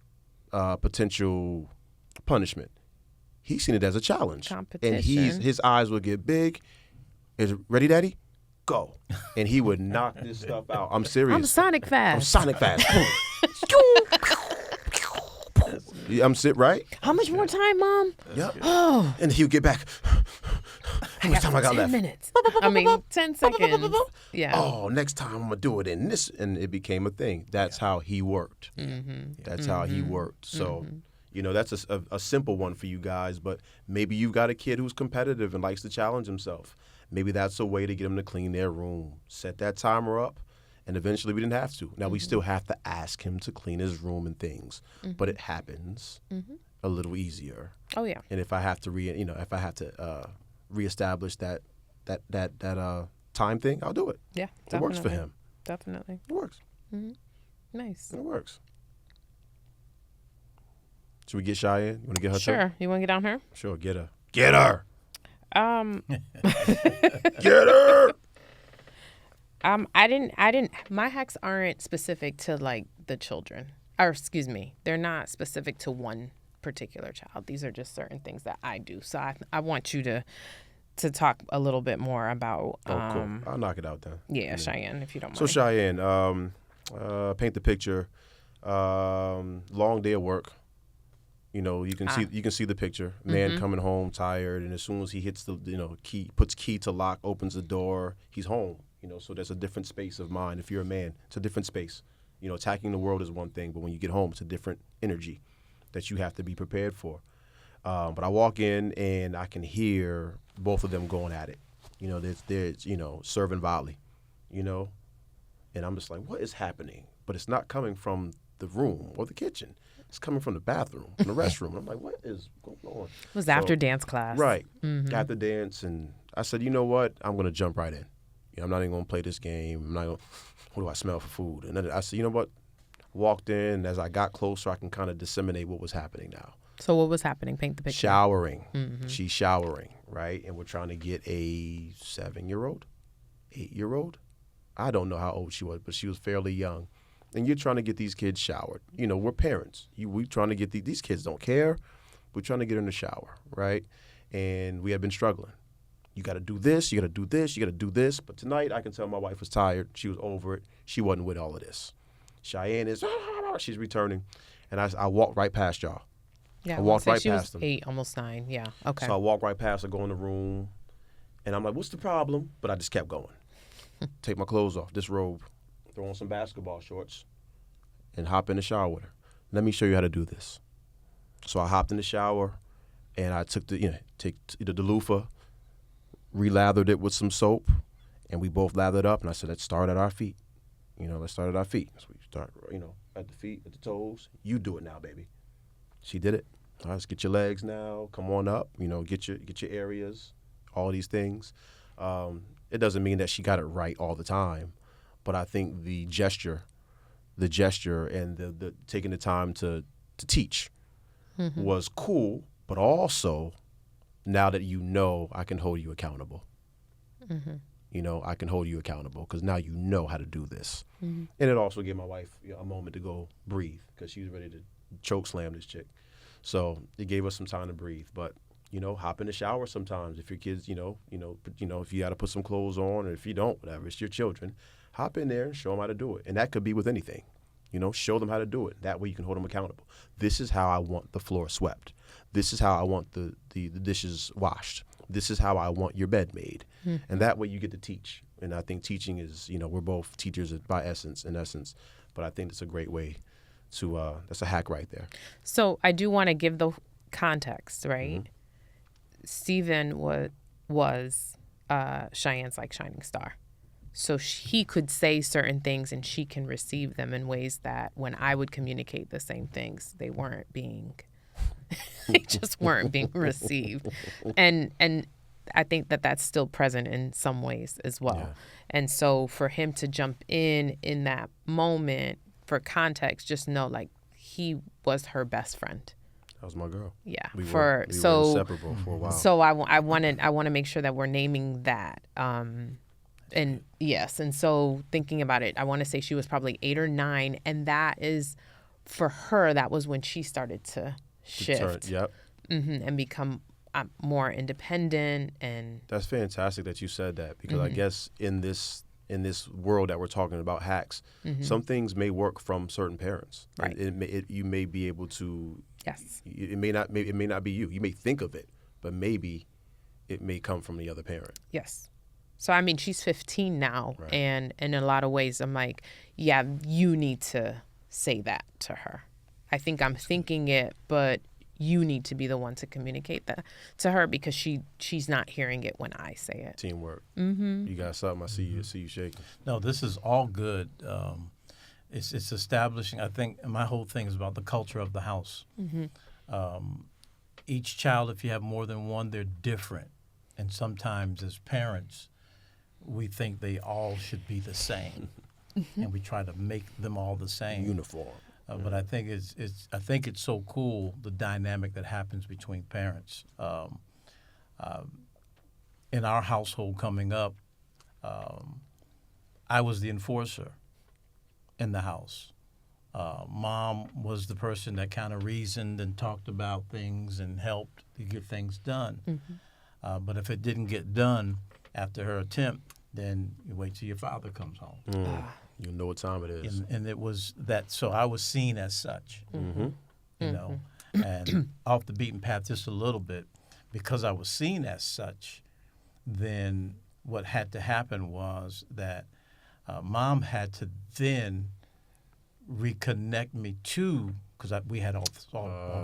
potential punishment. He's seen it as a challenge. Competition. And his eyes would get big. Is it ready, Daddy? Go. And he would knock this stuff out. I'm serious. I'm Sonic fast. I'm Sonic fast. I'm sit right. How much more time, Mom? Yep. Oh, And he'll get back. How much time I got 10 left? minutes. I mean, 10 seconds. Yeah. Oh, next time I'm gonna do it in this, and it became a thing. That's how he worked. That's how he worked. So, that's a simple one for you guys. But maybe you've got a kid who's competitive and likes to challenge himself. Maybe that's a way to get him to clean their room. Set that timer up, and eventually we didn't have to. Now we still have to ask him to clean his room and things, but it happens a little easier. Oh, yeah. And if I have to reestablish that time thing, I'll do it. Yeah. It works for him. Definitely. It works. Nice. It works. Should we get Cheyenne? You want to get her? Sure. You want to get on her? Sure. Get her. Get her. Get her. I didn't. My hacks aren't specific to like the children, or excuse me, they're not specific to one particular child. These are just certain things that I do. So I want you to to talk a little bit more about. Oh, cool. I'll knock it out then. Yeah, Cheyenne, if you don't mind. So Cheyenne, paint the picture. Long day of work. You know, you can see the picture. Man coming home tired, and as soon as he hits the key, puts key to lock, opens the door, he's home. You know, so there's a different space of mind. If you're a man, it's a different space. You know, attacking the world is one thing, but when you get home, it's a different energy that you have to be prepared for. But I walk in and I can hear both of them going at it. You know, there's serving volley. You know, and I'm just like, what is happening? But it's not coming from the room or the kitchen. It's coming from the bathroom, from the restroom. I'm like, what is going on? It was after dance class. Right. Got the dance, and I said, you know what? I'm going to jump right in. I'm not even going to play this game. I'm not going to, what do I smell for food? And then I said, you know what? Walked in, and as I got closer, I can kind of disseminate what was happening now. So what was happening? Paint the picture. Showering. She's showering, right? And we're trying to get a 7-year-old, 8-year-old. I don't know how old she was, but she was fairly young. And you're trying to get these kids showered. You know, we're parents. We're trying to get these kids don't care. We're trying to get in the shower, right? And we had been struggling. You got to do this, you got to do this, you got to do this. But tonight, I can tell my wife was tired. She was over it. She wasn't with all of this. Cheyenne is, she's returning. And I walked right past y'all. Yeah, I walked right she past was them. 8, almost 9. Yeah, okay. So I walked right past her, go in the room. And I'm like, what's the problem? But I just kept going. Take my clothes off, disrobe, throw on some basketball shorts, and hop in the shower with her. Let me show you how to do this. So I hopped in the shower, and I took the loofah, relathered it with some soap, and we both lathered up. And I said, let's start at our feet. Let's start at our feet. So we start, at the feet, at the toes. You do it now, baby. She did it. All right, let's get your legs now. Come on up. Get your areas. All these things. It doesn't mean that she got it right all the time, but I think the gesture and the taking the time to teach was cool, but also now that I can hold you accountable. I can hold you accountable because now you know how to do this. And it also gave my wife a moment to go breathe because she was ready to choke slam this chick. So it gave us some time to breathe, but hop in the shower sometimes if your kids, if you got to put some clothes on, or if you don't, whatever, it's your children. Hop in there and show them how to do it. And that could be with anything. Show them how to do it. That way you can hold them accountable. This is how I want the floor swept. This is how I want the dishes washed. This is how I want your bed made. And that way you get to teach. And I think teaching is, we're both teachers in essence, but I think it's a great way to, that's a hack right there. So I do want to give the context, right? Stephen was Cheyenne's shining star. So he could say certain things and she can receive them in ways that when I would communicate the same things, they just weren't being received. And I think that that's still present in some ways as well. Yeah. And so for him to jump in that moment, for context, just know he was her best friend. That was my girl. Yeah. We were inseparable for a while. So I want to make sure that we're naming that. And yes, and so thinking about it, I want to say she was probably 8 or 9, and that is, for her, that was when she started to shift. And become more independent. And that's fantastic that you said that, because I guess in this world that we're talking about hacks, some things may work from certain parents. Right. You may be able to. Yes. It may not be you. You may think of it, but maybe it may come from the other parent. Yes. So, I mean, she's 15 now, right. And in a lot of ways, I'm like, yeah, you need to say that to her. I think I'm thinking it, but you need to be the one to communicate that to her because she's not hearing it when I say it. Teamwork. You got something. I see you shaking. No, this is all good. It's establishing. I think my whole thing is about the culture of the house. Each child, if you have more than one, they're different, and sometimes as parents, we think they all should be the same, and we try to make them all the same, uniform. But I think it's so cool, the dynamic that happens between parents. In our household coming up, I was the enforcer in the house. Mom was the person that kind of reasoned and talked about things and helped to get things done. But if it didn't get done after her attempt, then you wait till your father comes home. You know what time it is. And it was that. So I was seen as such, you know, and off the beaten path just a little bit. Because I was seen as such, then what had to happen was that Mom had to then reconnect me to, because we had all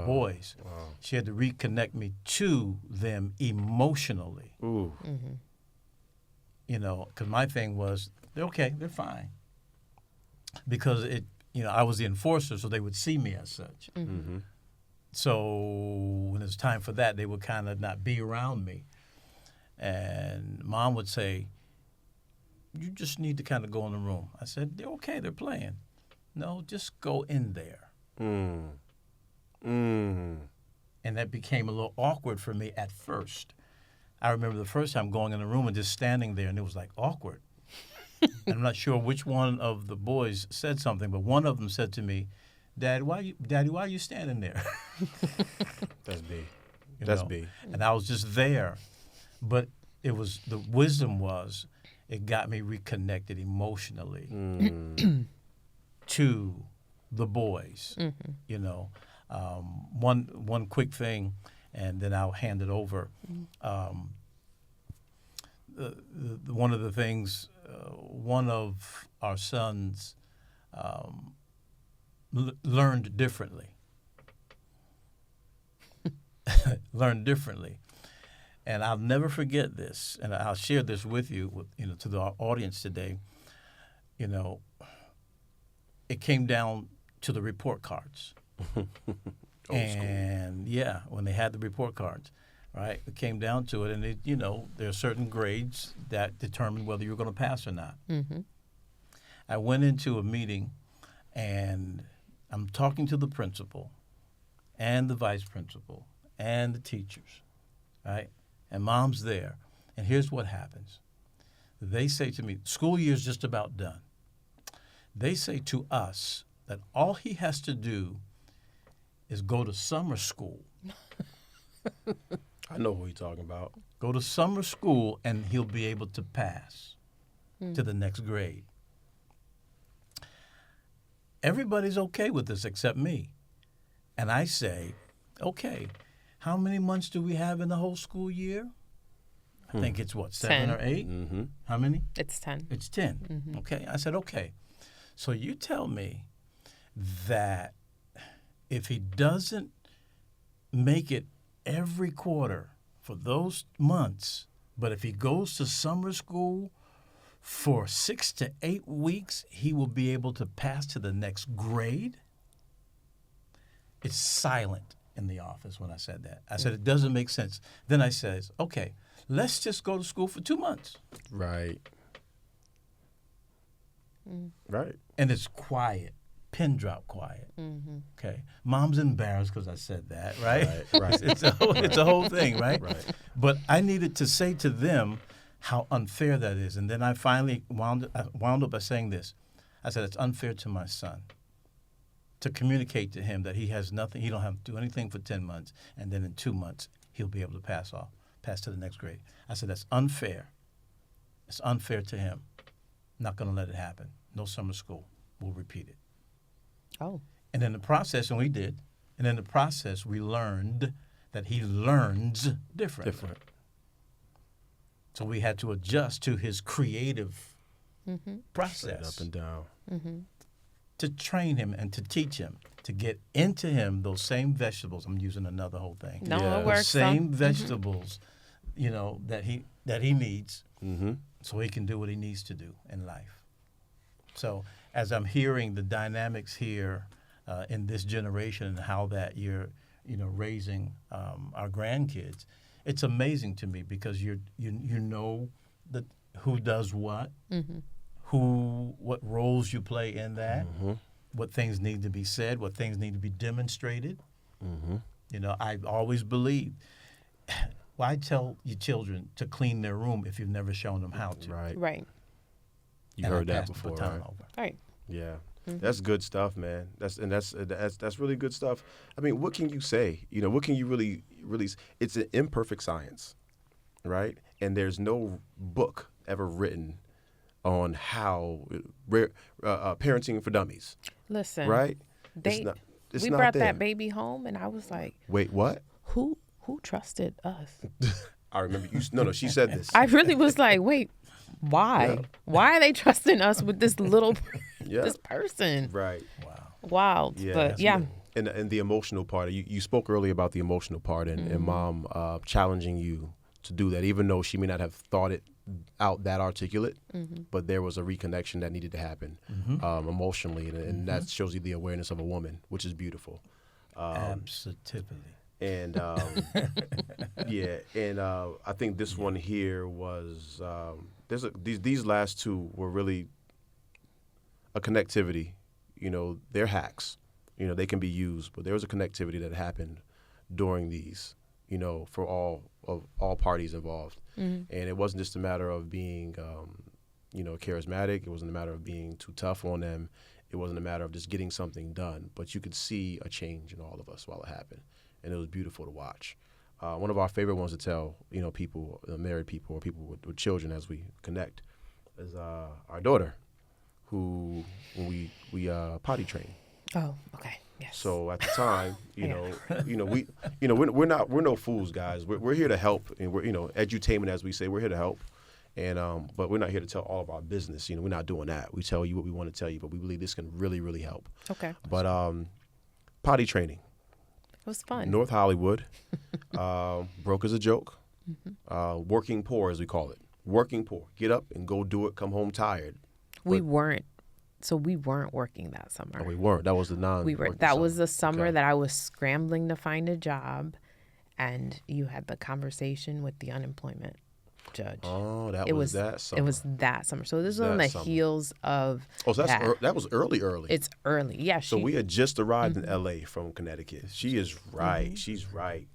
boys. Wow. She had to reconnect me to them emotionally. Ooh. You know, because my thing was, they're okay, they're fine. Because I was the enforcer, so they would see me as such. So when it was time for that, they would kind of not be around me. And Mom would say, you just need to kind of go in the room. I said, they're okay, they're playing. No, just go in there. And that became a little awkward for me at first. I remember the first time going in the room and just standing there, and it was like awkward. And I'm not sure which one of the boys said something, but one of them said to me, Daddy, why are you standing there? That's B. That's B. And I was just there. But it was, the wisdom was, it got me reconnected emotionally to the boys. You know, one quick thing, and then I'll hand it over. One of the things, one of our sons learned differently. Learned differently. And I'll never forget this, and I'll share this with you, to the audience today. You know, it came down to the report cards. And yeah, when they had the report cards, right, it came down to it, and there are certain grades that determine whether you're going to pass or not. I went into a meeting, and I'm talking to the principal and the vice principal and the teachers, right? And Mom's there. And here's what happens. They say to me, school year's just about done. They say to us that all he has to do is go to summer school. I know who you're talking about. Go to summer school, and he'll be able to pass to the next grade. Everybody's okay with this except me. And I say, okay, how many months do we have in the whole school year? I think it's 7 or 8? How many? It's 10. It's 10. Okay. I said, okay. So you tell me that if he doesn't make it every quarter for those months, but if he goes to summer school for 6 to 8 weeks, he will be able to pass to the next grade? It's silent in the office when I said that. I said, it doesn't make sense. Then I says, okay, let's just go to school for 2 months. Right. Right. And it's quiet, pin drop quiet. Okay. Mom's embarrassed because I said that, right? Right. It's a whole thing, right? Right. But I needed to say to them how unfair that is. And then I finally wound up by saying this. I said, it's unfair to my son to communicate to him that he has nothing, he don't have to do anything for 10 months, and then in 2 months, he'll be able to pass to the next grade. I said, that's unfair. It's unfair to him. Not going to let it happen. No summer school. We'll repeat it. Oh. And in the process, and we did, and in the process, we learned that he learns differently. So we had to adjust to his creative process. Straight up and down. To train him and to teach him, to get into him those same vegetables. I'm using another whole thing. No, Yeah. it works. Same vegetables, that he needs, Mm-hmm. so he can do what he needs to do in life. So as I'm hearing the dynamics here in this generation and how that you're raising our grandkids, it's amazing to me because you know that who does what, what roles you play in that, what things need to be said, what things need to be demonstrated. I've always believed. Why tell your children to clean their room if you've never shown them how to? Right. You And I heard that pass the before, baton right? over. Right. Yeah. That's good stuff, man. That's really good stuff. I mean, what can you say? What can you really? It's an imperfect science. right? And there's no book ever written on how parenting for dummies, Listen, right? we not brought there. that baby home, and I was like, Wait, what? who trusted us? I remember you. No, she said this. I really was like, wait, why? Yeah. Why are they trusting us with this little Yeah. this person? Right. Wow. Wild, Yeah, but that's yeah. And the emotional part. You spoke earlier about the emotional part and mom challenging you to do that, even though she may not have thought it out that articulate, but there was a reconnection that needed to happen emotionally, and that shows you the awareness of a woman, which is beautiful. Absolutely. And yeah, and I think this one here was these last two were really a connectivity. You know, they're hacks. You know, they can be used, but there was a connectivity that happened during these. You know, for all parties involved, and it wasn't just a matter of being, charismatic. It wasn't a matter of being too tough on them. It wasn't a matter of just getting something done, but you could see a change in all of us while it happened, and it was beautiful to watch. One of our favorite ones to tell, people, married people or people with children as we connect, is our daughter, who when we potty train. Oh, okay. Yes. So at the time, we're no fools, guys. We're here to help, and we're edutainment, as we say. We're here to help, and but we're not here to tell all of our business. We're not doing that. We tell you what we want to tell you, but we believe this can really, really help. Okay. But potty training. It was fun. North Hollywood, broke as a joke, working poor as we call it. Working poor. Get up and go do it. Come home tired. We weren't working that summer. No, we weren't. That was the That was the summer Okay. that I was scrambling to find a job, and you had the conversation with the unemployment judge. Oh, that was that summer. It was that summer. So this was on the That summer. heels of Oh, so that. that was early. It's early. Yeah. So we had just arrived in L.A. from Connecticut. She is right. She's right.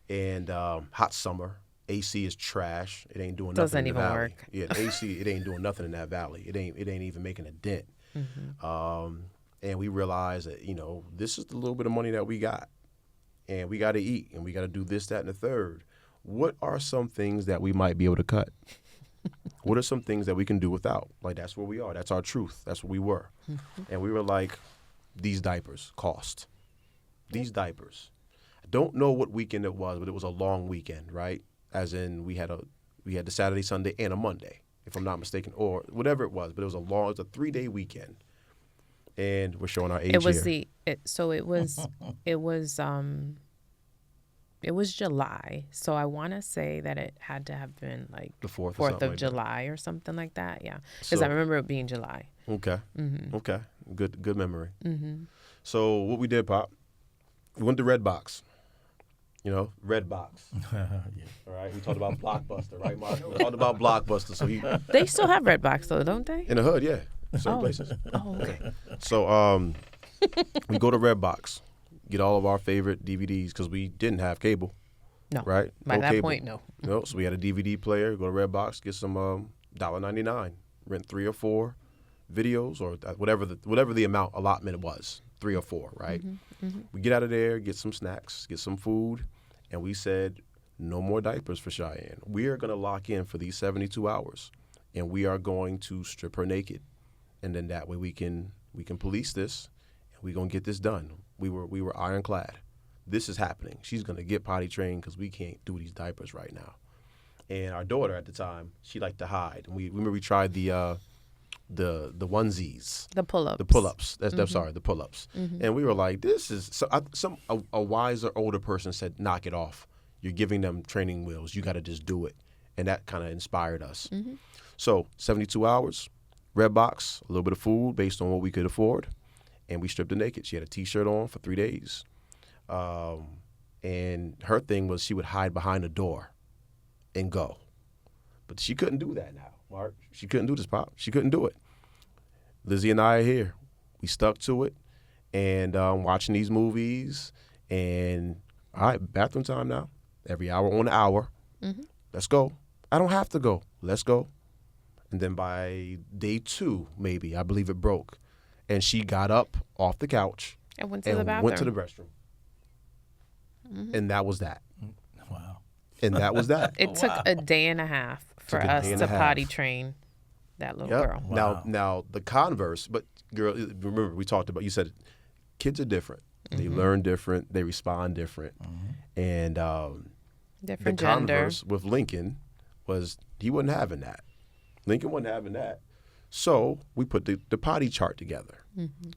And hot summer. AC is trash. It ain't doing nothing Doesn't in the even valley. work. Yeah, the AC, it ain't doing nothing in that valley. It ain't even making a dent. And we realized that, this is the little bit of money that we got. And we got to eat. And we got to do this, that, and the third. What are some things that we might be able to cut? What are some things that we can do without? Like, that's where we are. That's our truth. That's what we were. And we were like, these diapers cost. These diapers. I don't know what weekend it was, but it was a long weekend, right? As in we had the Saturday, Sunday, and a Monday, if I'm not mistaken, or whatever it was. But it was a 3-day weekend. And we're showing our age It was here. it was July. So I want to say that it had to have been like The 4th or 4th something of like that. July or something like that. Yeah. Because So- I remember it being July. Okay. Okay. Good memory. So what we did, Pop, we went to Red Box. Red Box. All right. We talked about Blockbuster, right, Mark? We talked about Blockbuster. So They still have Redbox though, don't they? in the hood, yeah, certain places. Oh, okay. So we go to Red Box, get all of our favorite DVDs because we didn't have cable. No. Right. By No that cable. point, no. No. So we had a DVD player. Go to Red Box, get some $1.99, rent 3 or 4 videos or whatever the amount allotment was, 3 or 4, right? We get out of there, get some snacks, get some food, and we said, no more diapers for Cheyenne. We are going to lock in for these 72 hours, and we are going to strip her naked, and then that way we can police this, and we're going to get this done. We were ironclad. This is happening. She's going to get potty trained because we can't do these diapers right now. And our daughter at the time, she liked to hide. And we tried the onesies. The pull-ups. The pull-ups. The pull-ups. And we were like, this is a wiser older person said, knock it off. You're giving them training wheels. You got to just do it. And that kind of inspired us. So 72 hours, Red Box, a little bit of food based on what we could afford, and we stripped her naked. She had a T-shirt on for 3 days. And her thing was she would hide behind a door and go. But she couldn't do that now, Mark. She couldn't do this, Pop. She couldn't do it. Lizzie and I are here. We stuck to it and watching these movies. And, all right, bathroom time now. Every hour on the hour. Let's go. I don't have to go. Let's go. And then by day 2, maybe, I believe it broke. And she got up off the couch I went to and the bathroom. went to the restroom. And that was that. Wow. And that was that. It took a day and a half for Took a us day and to a half. potty train that little girl. Wow. Now the converse, but girl, remember we talked about, you said kids are different. They learn different. They respond different. And Different the gender. converse with Lincoln was he wasn't having that. Lincoln wasn't having that. So we put the potty chart together.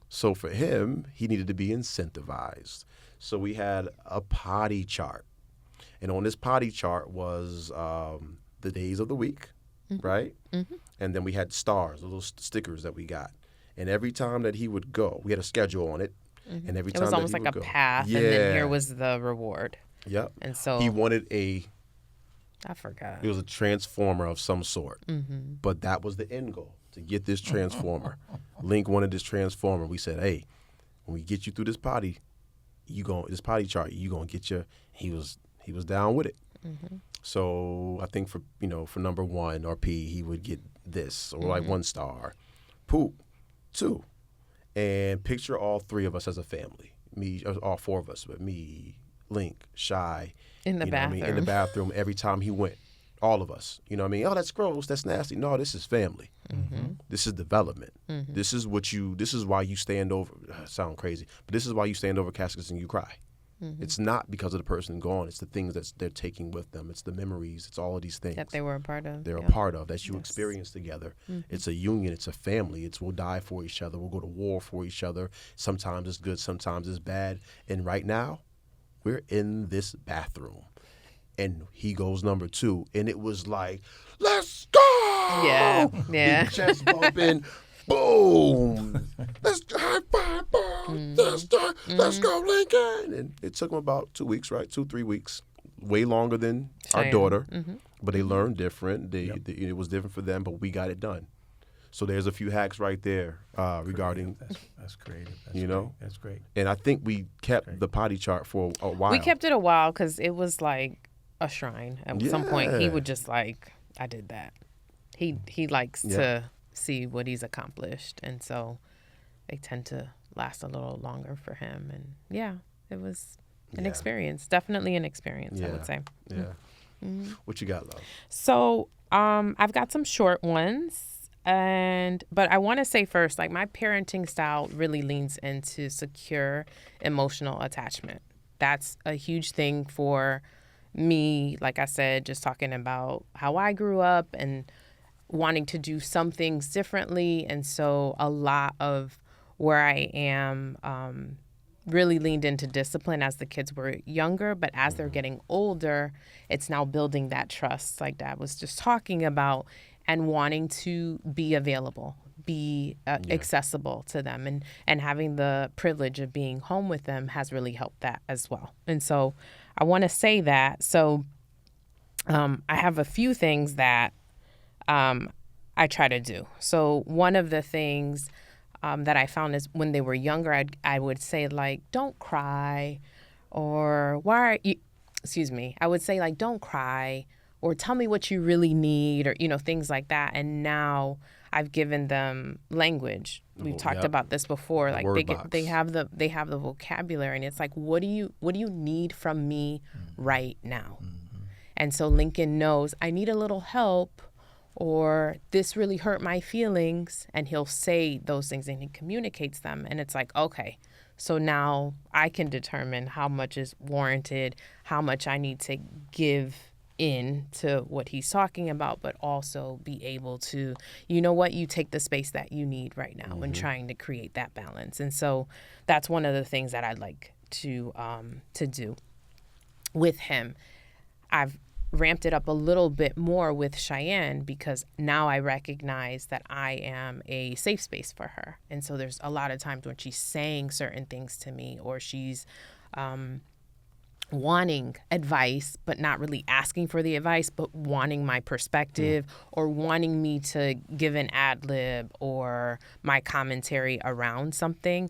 So for him, he needed to be incentivized. So we had a potty chart. And on this potty chart was the days of the week, right? And then we had stars, the little stickers that we got. And every time that he would go, we had a schedule on it. And every It time was that almost he like would a go, path, and then here was the reward. Yep. And so He wanted I forgot. it was a transformer of some sort. But that was the end goal, to get this transformer. Link wanted this transformer. We said, hey, when we get you through this potty chart, you gonna get your. He was down with it. So I think for number 1 or P, he would get this or like 1 star. Poop, 2, and picture all 3 of us as a family. Me, all 4 of us, but me, Link, Shy. In the you know what I mean? In the bathroom every time he went. All of us. You know what I mean? Oh, that's gross. That's nasty. No, this is family. This is development. This is why you stand over, sound crazy, but this is why you stand over caskets and you cry. It's not because of the person gone. It's the things that they're taking with them. It's the memories. It's all of these things. That they were a part of. They're a part of, that you experience together. It's a union. It's a family. We'll die for each other. We'll go to war for each other. Sometimes it's good. Sometimes it's bad. And right now, we're in this bathroom. And he goes number 2. And it was like, let's go! Yeah. Big chest bumping. Boom! Let's high five, boom! Let's go, Lincoln! And it took them about 2 weeks, right? 2-3 weeks, way longer than our Cheyenne. daughter. But they learned different. It was different for them, but we got it done. So there's a few hacks right there regarding. That's creative. That's great. And I think we kept the potty chart for a while. We kept it a while because it was like a shrine. At some point, he would just like, I did that. He likes to see what he's accomplished, and so they tend to last a little longer for him. And it was an experience, definitely an experience. I would say. Yeah. What you got, love? So I've got some short ones, but I want to say first, like, my parenting style really leans into secure emotional attachment. That's a huge thing for me. Like I said, just talking about how I grew up and wanting to do some things differently. And so a lot of where I am really leaned into discipline as the kids were younger. But as they're getting older, it's now building that trust, like Dad was just talking about, and wanting to be available, be accessible to them. And having the privilege of being home with them has really helped that as well. And so I want to say that. So I have a few things that I try to do. So one of the things that I found is when they were younger, I would say, like, don't cry, or why are you, I would say, like, don't cry, or tell me what you really need, or, things like that. And now I've given them language. We've talked about this before. Like they have the vocabulary, and it's like, what do you need from me right now? And so Lincoln knows I need a little help, or this really hurt my feelings, and he'll say those things and he communicates them. And it's like, okay, so now I can determine how much is warranted, how much I need to give in to what he's talking about, but also be able to, you take the space that you need right now and trying to create that balance. And so that's one of the things that I'd like to do with him. I've ramped it up a little bit more with Cheyenne because now I recognize that I am a safe space for her. And so there's a lot of times when she's saying certain things to me, or she's wanting advice, but not really asking for the advice, but wanting my perspective, or wanting me to give an ad lib or my commentary around something,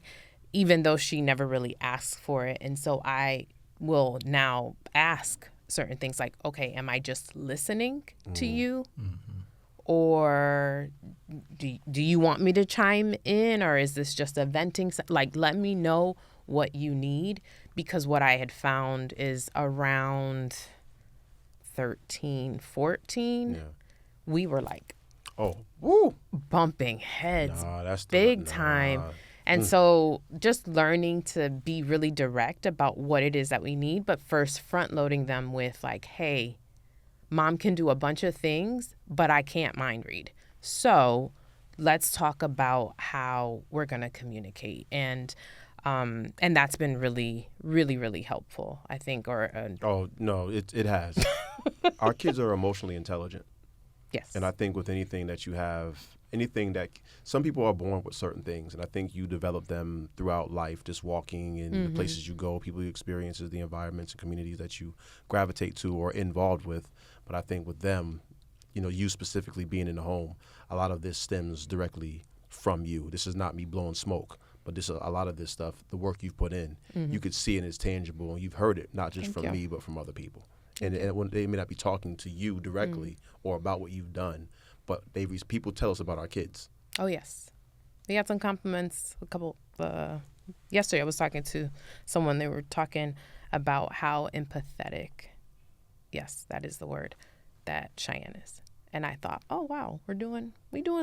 even though she never really asks for it. And so I will now ask certain things like, okay, am I just listening to you? Or do you want me to chime in, or is this just a venting? Like, let me know what you need, because what I had found is around 13, 14, we were like, woo, bumping heads that's big time. And so just learning to be really direct about what it is that we need, but first front loading them with like, hey, mom can do a bunch of things, but I can't mind read. So let's talk about how we're going to communicate. And that's been really, really, really helpful, I think. Oh, no, it has. Our kids are emotionally intelligent. Yes. And I think with anything that you have, anything that some people are born with certain things, and I think you develop them throughout life, just walking in the places you go, people you experiences, the environments and communities that you gravitate to or involved with. But I think with them, you specifically being in the home, a lot of this stems directly from you. This is not me blowing smoke, but a lot of this stuff, the work you've put in, you could see it, and it's tangible, and you've heard it, not just from me, but from other people. And when they may not be talking to you directly or about what you've done, but people tell us about our kids. Oh, yes. We got some compliments. Yesterday I was talking to someone. They were talking about how empathetic, yes, that is the word, that Cheyenne is. And I thought, oh, wow, we doing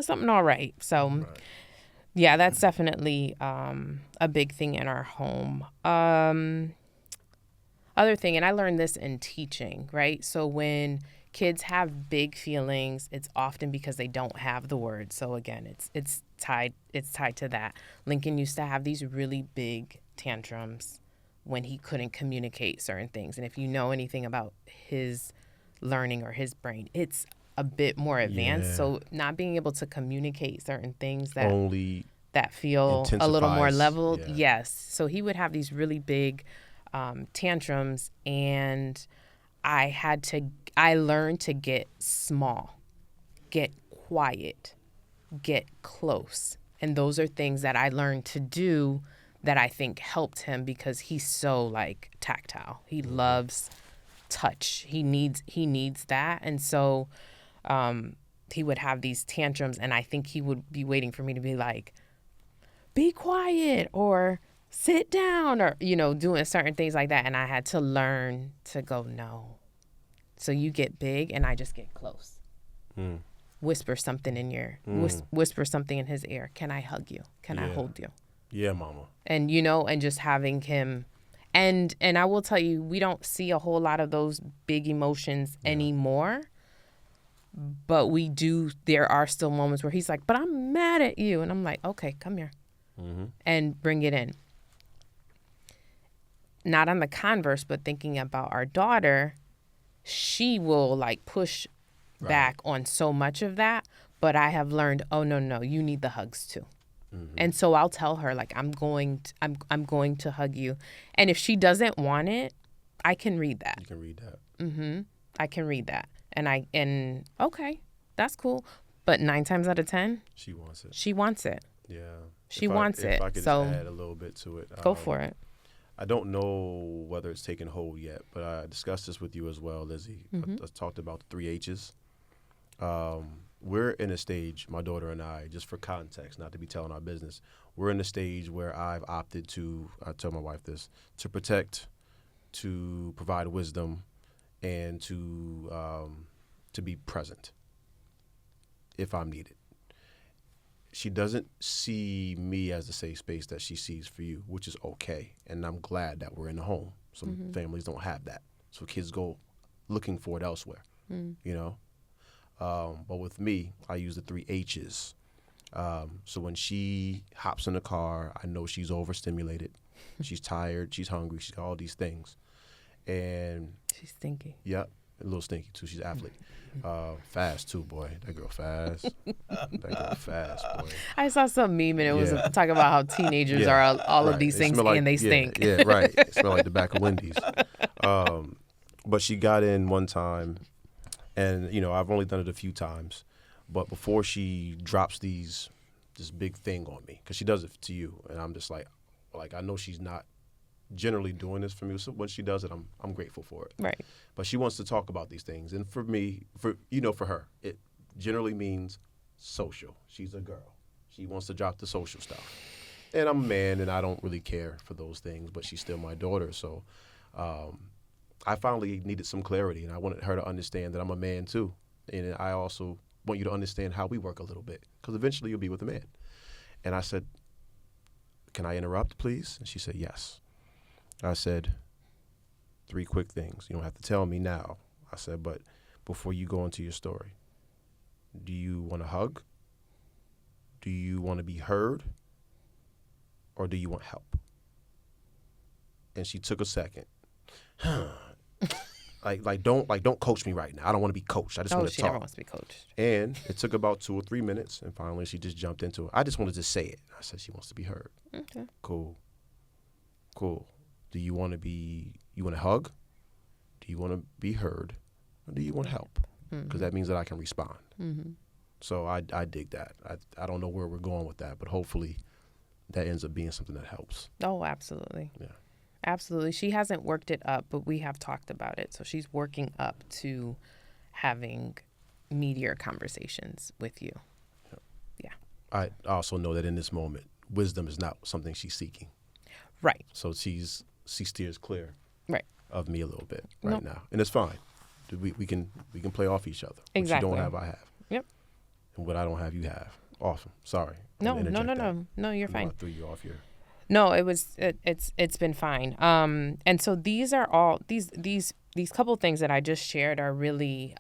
something all right. So, yeah, that's definitely a big thing in our home. Other thing, and I learned this in teaching, right? So when kids have big feelings, it's often because they don't have the words. So again, it's tied to that. Lincoln used to have these really big tantrums when he couldn't communicate certain things. And if you know anything about his learning or his brain, it's a bit more advanced. Yeah. So not being able to communicate certain things that feel a little more leveled. Yeah. Yes. So he would have these really big tantrums, and I learned to get small, get quiet, get close. And those are things that I learned to do that I think helped him, because he's so like tactile. He loves touch. He needs that. And so he would have these tantrums, and I think he would be waiting for me to be like, be quiet, or sit down, or, doing certain things like that. And I had to learn to go, no. So you get big, and I just get close. Whisper something whisper something in his ear. Can I hug you? Can I hold you? Yeah, mama. And, and just having him. And I will tell you, we don't see a whole lot of those big emotions anymore. But we do. There are still moments where he's like, but I'm mad at you. And I'm like, okay, come here. And bring it in. Not on the converse, but thinking about our daughter, she will like push back on so much of that. But I have learned, oh, no, you need the hugs too. And so I'll tell her, like, I'm going to hug you. And if she doesn't want it, I can read that. You can read that. I can read that. And okay, that's cool. But 9 times out of 10, she wants it. She wants it. Yeah. She wants it. If I could just add a little bit to it. Go for it. I don't know whether it's taken hold yet, but I discussed this with you as well, Lizzie. I talked about the 3 H's. We're in a stage, my daughter and I, just for context, not to be telling our business, we're in a stage where I've opted to, I tell my wife this, to protect, to provide wisdom, and to be present if I'm needed. She doesn't see me as the safe space that she sees for you, which is okay. And I'm glad that we're in the home. Some families don't have that. So kids go looking for it elsewhere, But with me, I use the 3 H's. So when she hops in the car, I know she's overstimulated. She's tired. She's hungry. She's got all these things. And she's stinky. Yep. A little stinky, too. She's an athlete. Fast, too, boy. That girl fast. Boy. I saw some meme, and it was talking about how teenagers are all of these things, and they stink. Yeah, right. It smell like the back of Wendy's. But she got in one time, and, I've only done it a few times. But before she drops this big thing on me, because she does it to you, and I'm just like I know she's not generally doing this for me. So when she does it, I'm grateful for it. Right. But she wants to talk about these things. And for me, for her, it generally means social. She's a girl. She wants to drop the social stuff. And I'm a man, and I don't really care for those things, but she's still my daughter. So I finally needed some clarity, and I wanted her to understand that I'm a man too, and I also want you to understand how we work a little bit, because eventually you'll be with a man. And I said, can I interrupt, please? And she said, yes. I said, 3 quick things. You don't have to tell me now. I said, but before you go into your story, do you want a hug? Do you want to be heard? Or do you want help? And she took a second. Don't coach me right now. I don't want to be coached. I just want to she talk. never wants to be coached. And it took about 2 or 3 minutes, and finally she just jumped into it. I just wanted to say it. I said she wants to be heard. Okay. Cool. Do you want to hug? Do you want to be heard? Or do you want help? Because that means that I can respond. Mm-hmm. So I dig that. I don't know where we're going with that, but hopefully that ends up being something that helps. Oh, absolutely. Yeah. Absolutely. She hasn't worked it up, but we have talked about it. So she's working up to having meatier conversations with you. Yeah. I also know that in this moment, wisdom is not something she's seeking. Right. So she steers clear Right. of me a little bit right now. And it's fine. We can play off each other. Exactly. What you don't have, I have. Yep. And what I don't have, you have. Awesome. Sorry. No, you're fine. I threw you off here. No, it's been fine. And so these are all these couple things that I just shared are really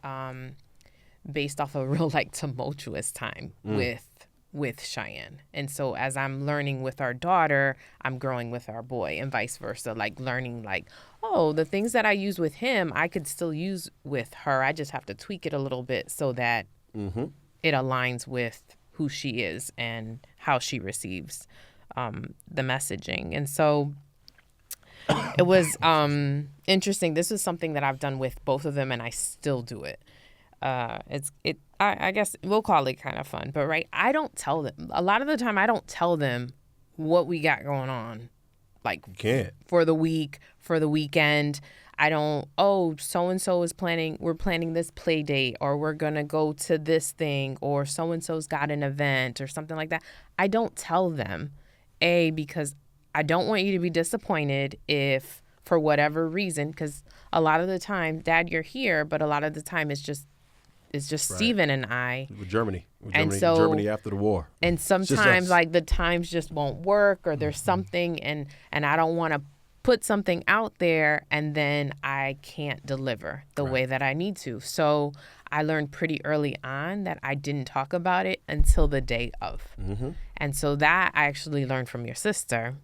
based off a real tumultuous time with Cheyenne. And so as I'm learning with our daughter, I'm growing with our boy, and vice versa, learning the things that I use with him, I could still use with her. I just have to tweak it a little bit so that it aligns with who she is and how she receives the messaging. And so it was interesting. This is something that I've done with both of them, and I still do it. I guess we'll call it kind of fun, but right, I don't tell them. A lot of the time I don't tell them what we got going on, you can't. for the week, for the weekend. I don't, so-and-so is we're planning this play date, or we're going to go to this thing, or so-and-so's got an event or something like that. I don't tell them, because I don't want you to be disappointed if, for whatever reason, because a lot of the time, Dad, you're here, but a lot of the time it's just right. Stephen and I. With Germany. And so, Germany after the war. And sometimes the times just won't work, or there's something, and I don't want to put something out there and then I can't deliver the way that I need to. So I learned pretty early on that I didn't talk about it until the day of. Mm-hmm. And so that I actually learned from your sister.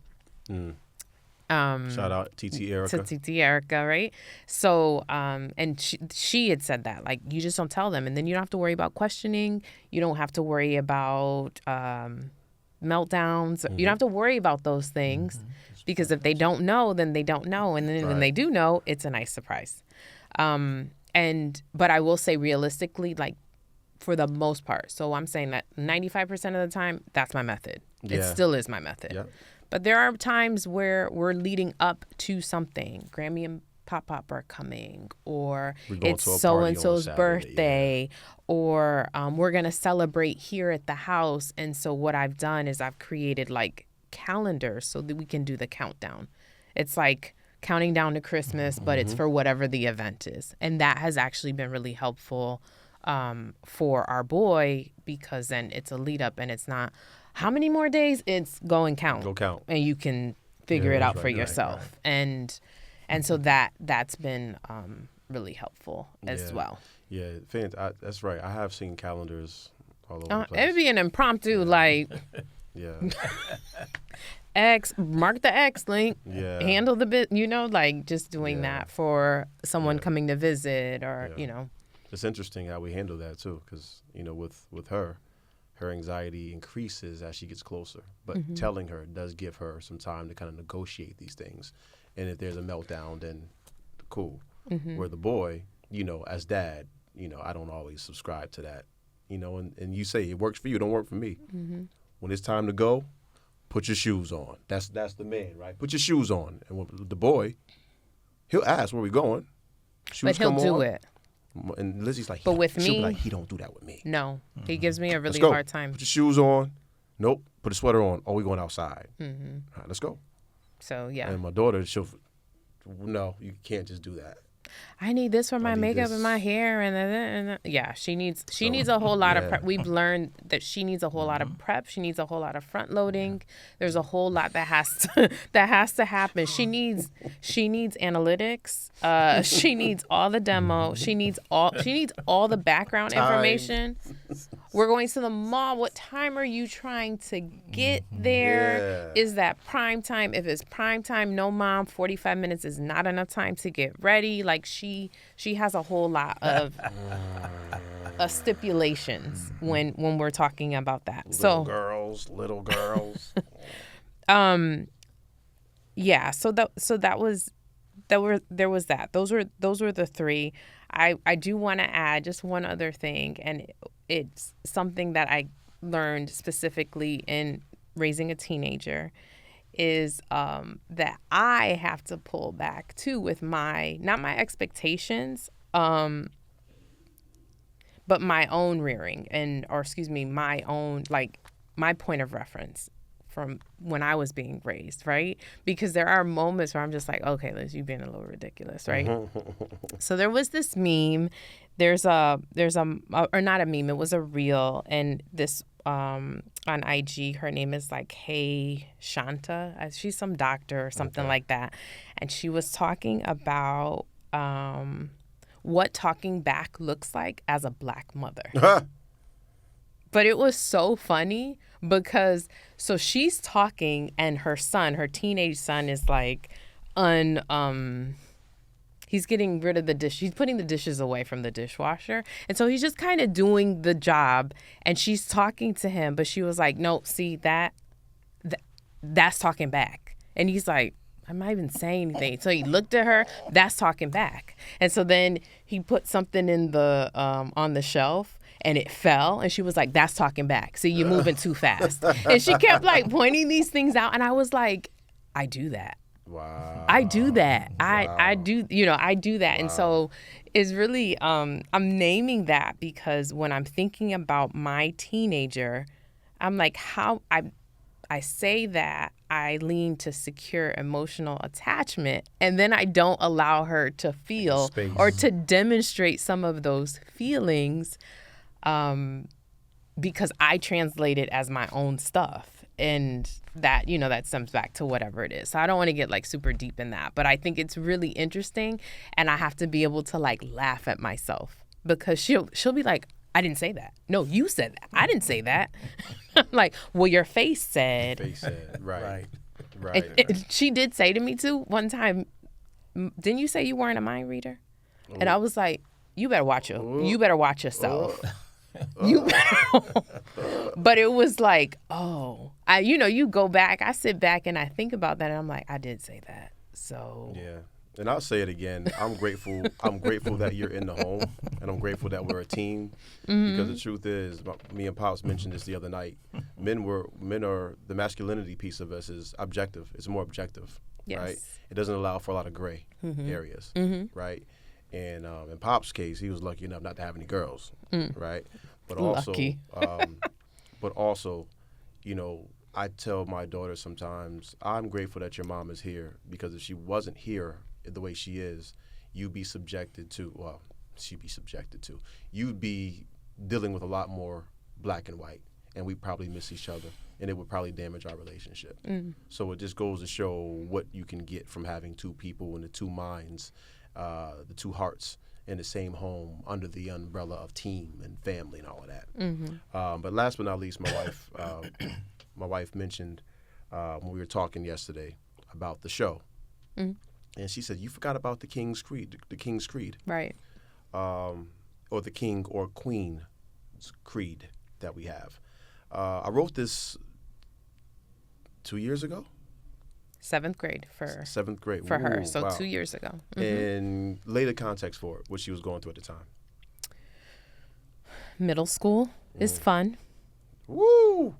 Shout out TT Erica. To TT Erica, right? So, and she had said that, you just don't tell them. And then you don't have to worry about questioning. You don't have to worry about meltdowns. You don't have to worry about those things. Because if they don't know, then they don't know. And then when they do know, it's a nice surprise. But I will say realistically, for the most part, so I'm saying that 95% of the time, that's my method. Yeah. It still is my method. Yeah. But there are times where we're leading up to something. Grammy and Pop are coming, or it's so-and-so's birthday, or we're going to celebrate here at the house. And so what I've done is I've created calendars so that we can do the countdown. It's counting down to Christmas, but it's for whatever the event is. And that has actually been really helpful for our boy, because then it's a lead up and it's not how many more days, it's go and count. Go count. And you can figure it out for yourself. Right. And so that's been really helpful as well. Yeah, that's right. I have seen calendars all over the place. It would be an impromptu, yeah. Mark the X link. Yeah. Handle the bit, just doing that for someone coming to visit, or It's interesting how we handle that too, because with her anxiety increases as she gets closer. But telling her does give her some time to kind of negotiate these things. And if there's a meltdown, then cool. Where the boy, as dad, I don't always subscribe to that. And you say it works for you, don't work for me. When it's time to go, put your shoes on. That's the man, right? Put your shoes on. And with the boy, he'll ask where we going. Shoes but he'll do it. And Lizzie's but with me, she'll be like, he don't do that with me. No, he gives me a really hard time. Put your shoes on. Nope. Put a sweater on. Oh, we going outside. All right, let's go. So yeah. And my daughter, no, you can't just do that. I need this for my need makeup this. and my hair and yeah, she needs a whole lot of prep. We've learned that she needs a whole lot of prep. She needs a whole lot of front loading. There's a whole lot that has to happen. She needs analytics. She needs all the demo. She needs all the background information. We're going to the mall. What time are you trying to get there? Yeah. Is that prime time? If it's prime time, no, mom, 45 minutes is not enough time to get ready. Like she has a whole lot of stipulations when we're talking about that. Little girls. Yeah. So there was that. Those were the three. I do want to add just one other thing, and it's something that I learned specifically in raising a teenager, is that I have to pull back too with not my expectations, but my own rearing my own, like, my point of reference from when I was being raised, right? Because there are moments where I'm just like, okay, Liz, you've been a little ridiculous, right? So there was this meme. There's or not a meme. It was a reel, and this on IG, her name is like Hey Shanta. She's some doctor or something like that, and she was talking about what talking back looks like as a Black mother. But it was so funny because so she's talking and her teenage son is like he's getting rid of the dish. He's putting the dishes away from the dishwasher. And so he's just kind of doing the job, and she's talking to him, but she was like, "No, see that's talking back." And he's like, "I'm not even saying anything." So he looked at her, that's talking back. And so then he put something in the on the shelf, and it fell, and she was like, "That's talking back. See, you're moving too fast." And she kept like pointing these things out, and I was like, I do that. Wow. I do that. I do, I do that. And so it's really, I'm naming that because when I'm thinking about my teenager, I'm like, how I say that I lean to secure emotional attachment, and then I don't allow her to feel Space. or to demonstrate some of those feelings, because I translate it as my own stuff. And that, that stems back to whatever it is. So I don't want to get like super deep in that, but I think it's really interesting, and I have to be able to like laugh at myself, because she'll be like, "I didn't say that. No, you said that. I didn't say that." I'm like, "Well, your face said." Right. And she did say to me too one time, "Didn't you say you weren't a mind reader?" Ooh. And I was like, you better watch yourself. You but it was like, you go back, I sit back and I think about that, and I'm like, I did say that. So yeah. And I'll say it again. I'm grateful that you're in the home, and I'm grateful that we're a team. Because the truth is, me and Pops mentioned this the other night. Men are the masculinity piece of us is objective. It's more objective, yes. Right? It doesn't allow for a lot of gray areas, right? And in Pop's case, he was lucky enough not to have any girls, right? But also, I tell my daughter sometimes, I'm grateful that your mom is here, because if she wasn't here the way she is, you'd be subjected to, you'd be dealing with a lot more black and white, and we'd probably miss each other, and it would probably damage our relationship. So it just goes to show what you can get from having two people and the two minds, the two hearts in the same home under the umbrella of team and family and all of that. But last but not least, my wife mentioned when we were talking yesterday about the show, and she said, "You forgot about the King's Creed, right? Or the King or Queen's Creed that we have." I wrote this 2 years ago. 7th grade for Ooh, her. So wow. 2 years ago. And lay the context for it, what she was going through at the time. Middle school is fun. Woo!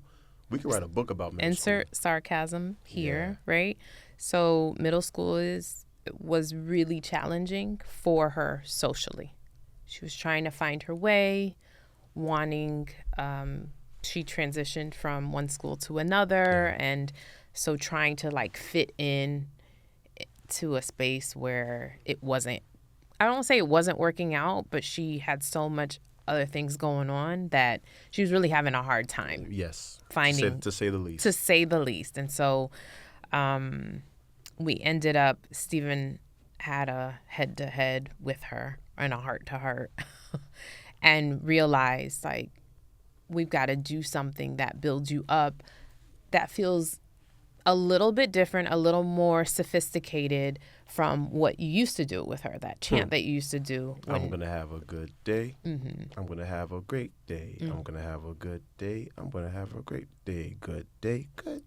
We could write a book about middle school. Insert sarcasm here, right? So middle school was really challenging for her socially. She was trying to find her way, she transitioned from one school to another, and so trying to like fit in to a space where it wasn't I don't say it wasn't working out, but she had so much other things going on that she was really having a hard time. Yes. Finding, to say the least. To say the least. And so we ended up, Stephen had a head-to-head with her and a heart-to-heart and realized, like, we've got to do something that builds you up, that feels a little bit different, a little more sophisticated from what you used to do with her, that chant that you used to do. I'm going to have a good day. I'm going to have a great day. I'm going to have a good day. I'm going to have a great day. Good day, great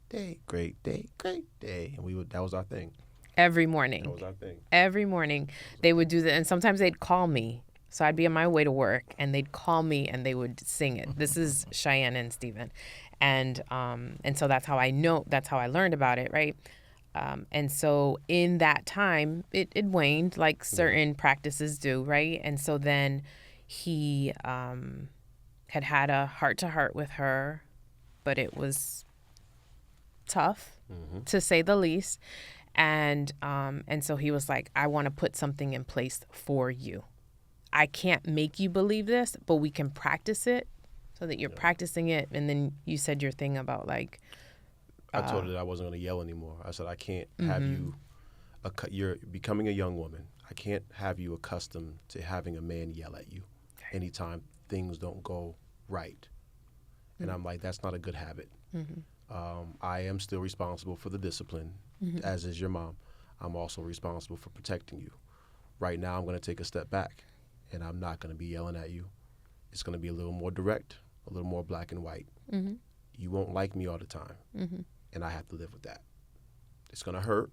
day, great day. And that was our thing. Every morning. That was our thing. Every morning they would do that. And sometimes they'd call me. So I'd be on my way to work and they'd call me and they would sing it. This is Cheyenne and Stephen. And so that's how I learned about it, right? And so in that time, it waned like certain practices do, right? And so then he had a heart-to-heart with her, but it was tough, to say the least. And so he was like, I want to put something in place for you. I can't make you believe this, but we can practice it so that you're practicing it. And then you said your thing about like, I told her that I wasn't going to yell anymore. I said, I can't have you, you're becoming a young woman. I can't have you accustomed to having a man yell at you anytime things don't go right. And I'm like, that's not a good habit. I am still responsible for the discipline, as is your mom. I'm also responsible for protecting you. Right now, I'm going to take a step back, and I'm not going to be yelling at you. It's going to be a little more direct, a little more black and white. You won't like me all the time, and I have to live with that. It's going to hurt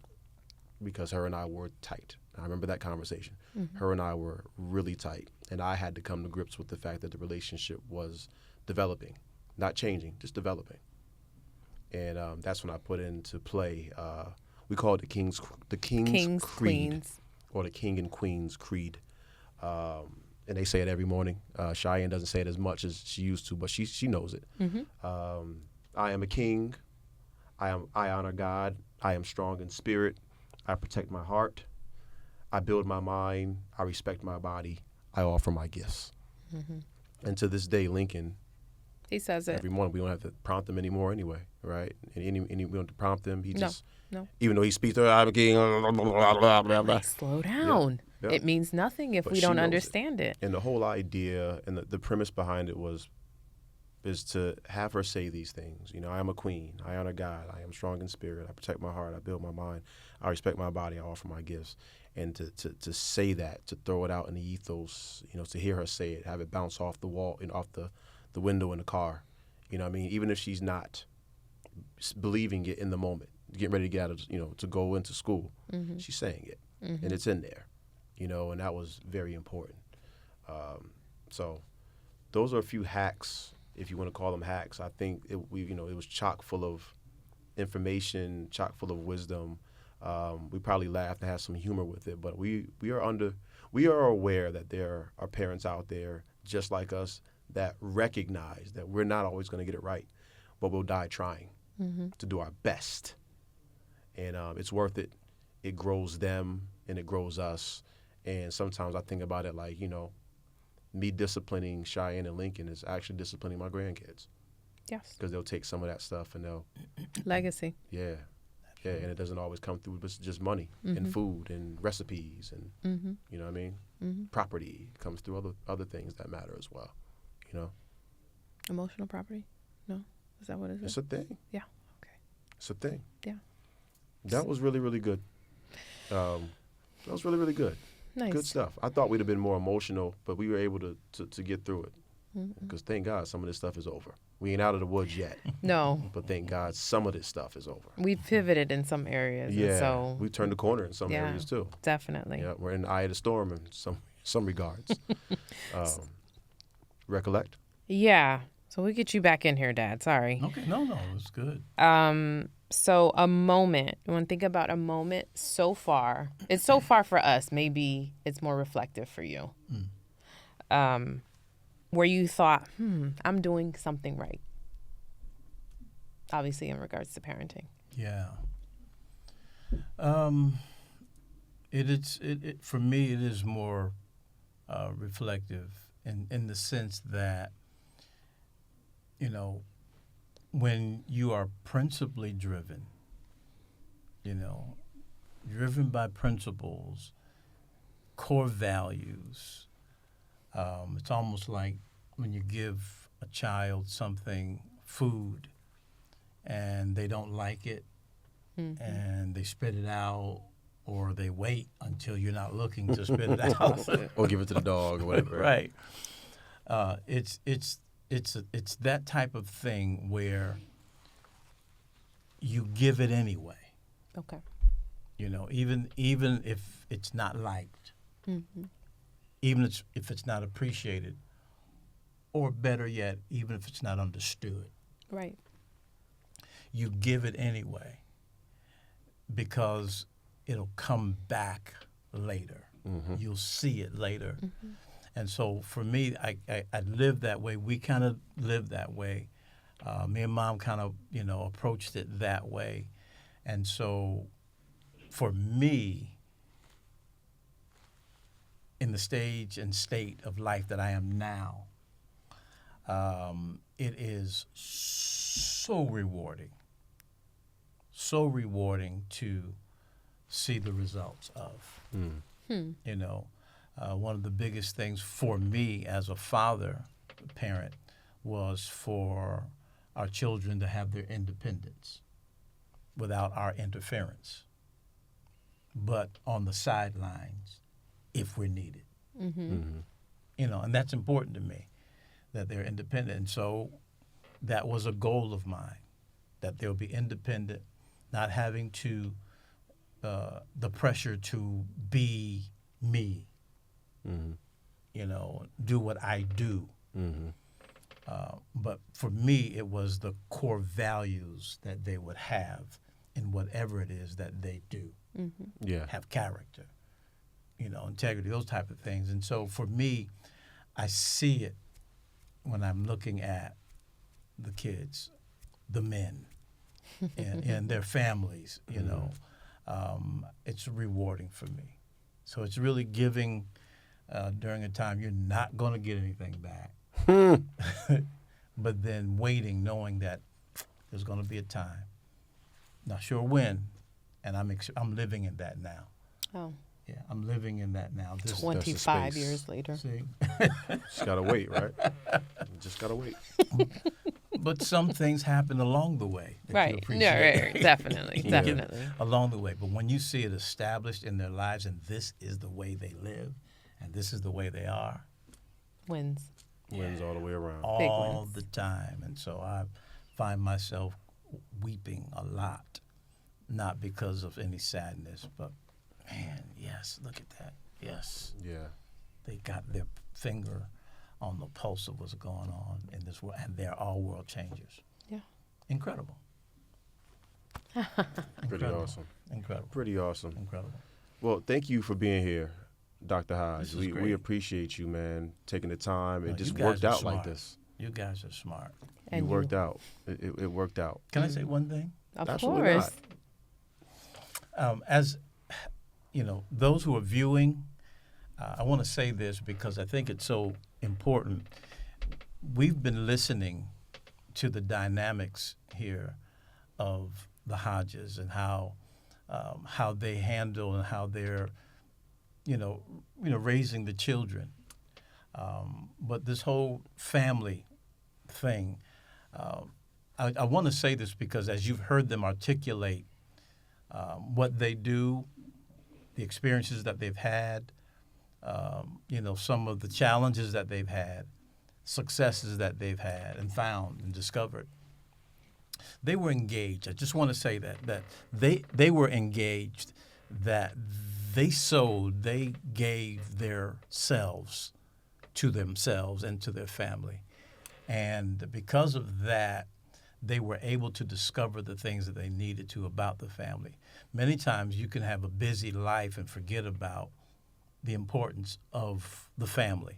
because her and I were tight. I remember that conversation. Her and I were really tight, and I had to come to grips with the fact that the relationship was developing, not changing, just developing. And that's when I put into play, we call it the King's Creed, Queens. or the King and Queen's Creed. And they say it every morning. Cheyenne doesn't say it as much as she used to, but she knows it. I am a king. I honor God. I am strong in spirit. I protect my heart. I build my mind. I respect my body. I offer my gifts. And to this day, Lincoln, he says it every morning. We don't have to prompt him anymore anyway, right? And we don't have to prompt him. He just, no. even though he speaks, I'm a king, blah, blah, blah, blah. Slow down. Yeah. It means nothing if But we she don't knows understand it. And the whole idea and the premise behind it is to have her say these things. You know, I am a queen. I honor God. I am strong in spirit. I protect my heart. I build my mind. I respect my body. I offer my gifts. And to say that, to throw it out in the ethos, you know, to hear her say it, have it bounce off the wall and off the window in the car. You know what I mean? Even if she's not believing it in the moment, getting ready to get out of, you know, to go into school, she's saying it. And it's in there, you know, and that was very important. So those are a few hacks, if you want to call them hacks. I think it was chock full of information, chock full of wisdom. We probably laughed and had some humor with it, but we are aware that there are parents out there just like us that recognize that we're not always going to get it right, but we'll die trying to do our best. And it's worth it. It grows them and it grows us. And sometimes I think about it like, you know, me disciplining Cheyenne and Lincoln is actually disciplining my grandkids. Yes. Because they'll take some of that stuff and they'll... Legacy. Yeah. Yeah, and it doesn't always come through with just money and food and recipes and, you know what I mean? Property comes through other things that matter as well, you know? Emotional property? No? Is that what it is? It's a thing. Yeah. Okay. It's a thing. Yeah. That was really, really good. That was really, really good. Nice. Good stuff. I thought we'd have been more emotional, but we were able to get through it. Because thank God some of this stuff is over. We ain't out of the woods yet. No. But thank God some of this stuff is over. We've pivoted in some areas. Yeah. And so we turned the corner in some areas too. Definitely. Yeah, we're in the eye of the storm in some regards. Recollect? Yeah. So we'll get you back in here, Dad. Sorry. Okay, no, it's good. So a moment. You want to think about a moment so far. It's so far for us. Maybe it's more reflective for you. Where you thought, I'm doing something right. Obviously in regards to parenting. Yeah. For me, it is more reflective in the sense that, you know, when you are principally driven, you know, driven by principles, core values, it's almost like when you give a child food, and they don't like it, and they spit it out, or they wait until you're not looking to spit it out, or give it to the dog or whatever. Right. It's that type of thing where you give it anyway. Okay. You know, even if it's not liked, even if it's not appreciated, or better yet, even if it's not understood. Right. You give it anyway because it'll come back later. You'll see it later. And so for me, I lived that way. We kind of lived that way. Me and Mom kind of, you know, approached it that way. And so for me, in the stage and state of life that I am now, it is so rewarding to see the results of. You know, one of the biggest things for me as a parent, was for our children to have their independence without our interference, but on the sidelines if we're needed. You know, and that's important to me, that they're independent. And so that was a goal of mine, that they'll be independent, not having to the pressure to be me, you know, do what I do. But for me, it was the core values that they would have in whatever it is that they do. Yeah. Have character, you know, integrity, those type of things. And so for me, I see it when I'm looking at the kids, the men, and their families, you know. It's rewarding for me. So it's really giving during a time you're not going to get anything back. But then waiting, knowing that there's going to be a time, not sure when, and I'm living in that now. Oh. Yeah, I'm living in that now. 25 years later. See? Just gotta wait, right? Just gotta wait. But some things happen along the way that you Right. appreciate. Yeah, right. Definitely. You get Definitely. along the way. But when you see it established in their lives, and this is the way they live, and this is the way they are, Wins. Wins all the way around. all the time. And so I find myself weeping a lot, not because of any sadness, but man, yes, look at that. Yes. Yeah. They got their finger on the pulse of what's going on in this world, and they're all world changers. Yeah. Incredible. Pretty awesome. Incredible. Pretty awesome. Incredible. Well, thank you for being here, Dr. Hodge. This is We great. appreciate you, man, taking the time. No, It just you guys worked are out like smart. this. You guys are smart. And you worked out. It worked out. Can I say one thing? Of Absolutely course. not. As you know, those who are viewing, I want to say this because I think it's so important. We've been listening to the dynamics here of the Hodges and how they handle and how they're, raising the children. But this whole family thing, I want to say this because as you've heard them articulate what they do, the experiences that they've had, some of the challenges that they've had, successes that they've had and found and discovered. They were engaged. I just want to say that they were engaged, that they sowed, they gave their selves to themselves and to their family. And because of that, they were able to discover the things that they needed to about the family. Many times you can have a busy life and forget about the importance of the family.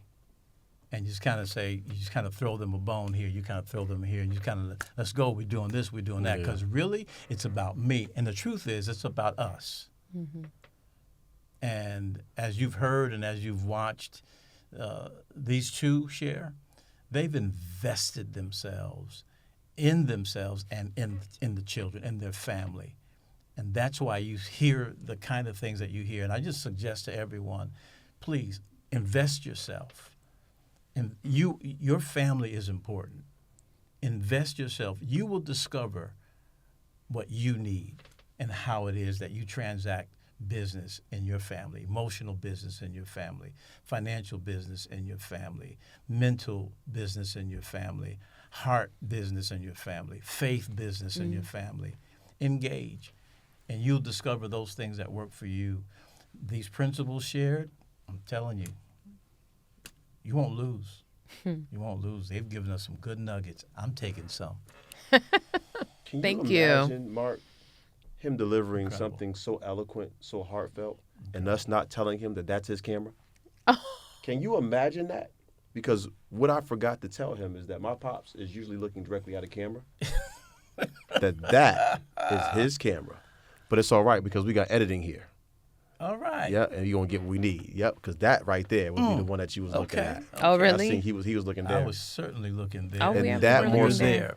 And you just kind of throw them a bone here, you kind of throw them here, and you kind of, let's go, we're doing this, we're doing that. Because really, it's about me. And the truth is, it's about us. Mm-hmm. And as you've heard and as you've watched these two share, they've invested themselves and in the children and their family. And that's why you hear the kind of things that you hear. And I just suggest to everyone, please invest yourself. And your family is important. Invest yourself. You will discover what you need and how it is that you transact business in your family, emotional business in your family, financial business in your family, mental business in your family, heart business in your family, faith business in your family. Engage, and you'll discover those things that work for you. These principles shared, I'm telling you, you won't lose. You won't lose. They've given us some good nuggets. I'm taking some. Can Thank you you. imagine, Mark, him delivering Incredible. something so eloquent, so heartfelt, and us not telling him that that's his camera? Can you imagine that? Because what I forgot to tell him is that my pops is usually looking directly at a camera. that is his camera. But it's all right because we got editing here. All right. Yeah, and you're going to get what we need. Yep, because that right there would be the one that you was looking Okay. at. Oh, I really? seen he was looking there. I was certainly looking there. Oh, we And have that we're more looking so- there.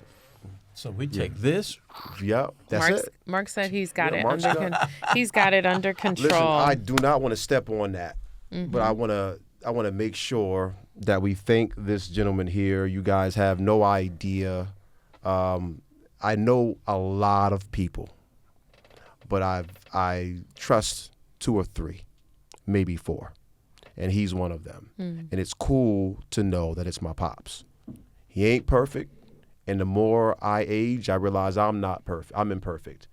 So we take this. Yep, that's it. Mark said he's got Yeah, it Mark's under got- he's got it under control. Listen, I do not want to step on that, but I want to make sure that we thank this gentleman here. You guys have no idea. I know a lot of people, but I trust 2 or 3, maybe 4, and he's one of them. And it's cool to know that it's my pops. He ain't perfect. And the more I age, I realize I'm not perfect. I'm imperfect.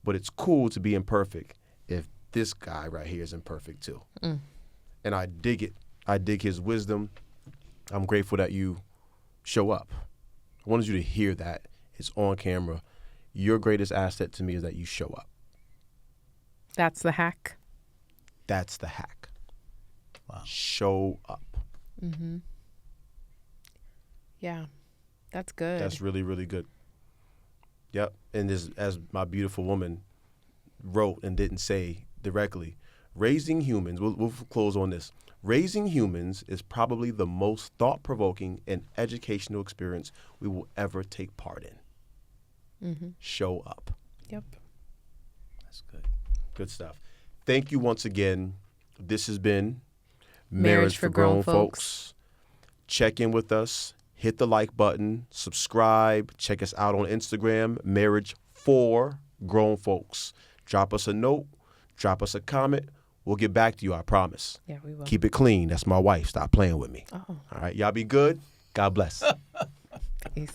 But it's cool to be imperfect if this guy right here is imperfect too. And I dig it. I dig his wisdom. I'm grateful that you show up. I wanted you to hear that. It's on camera. Your greatest asset to me is that you show up. That's the hack. That's the hack. Wow. Show up. Yeah. That's good. That's really, really good. Yep. And as my beautiful woman wrote and didn't say directly, raising humans, we'll close on this. Raising humans is probably the most thought-provoking and educational experience we will ever take part in. Show up. Yep. That's good. Good stuff. Thank you once again. This has been Marriage for Grown Folks. Check in with us. Hit the like button. Subscribe. Check us out on Instagram, Marriage for Grown Folks. Drop us a note. Drop us a comment. We'll get back to you, I promise. Yeah, we will. Keep it clean. That's my wife. Stop playing with me. Oh, All right. Y'all be good. God bless. peace.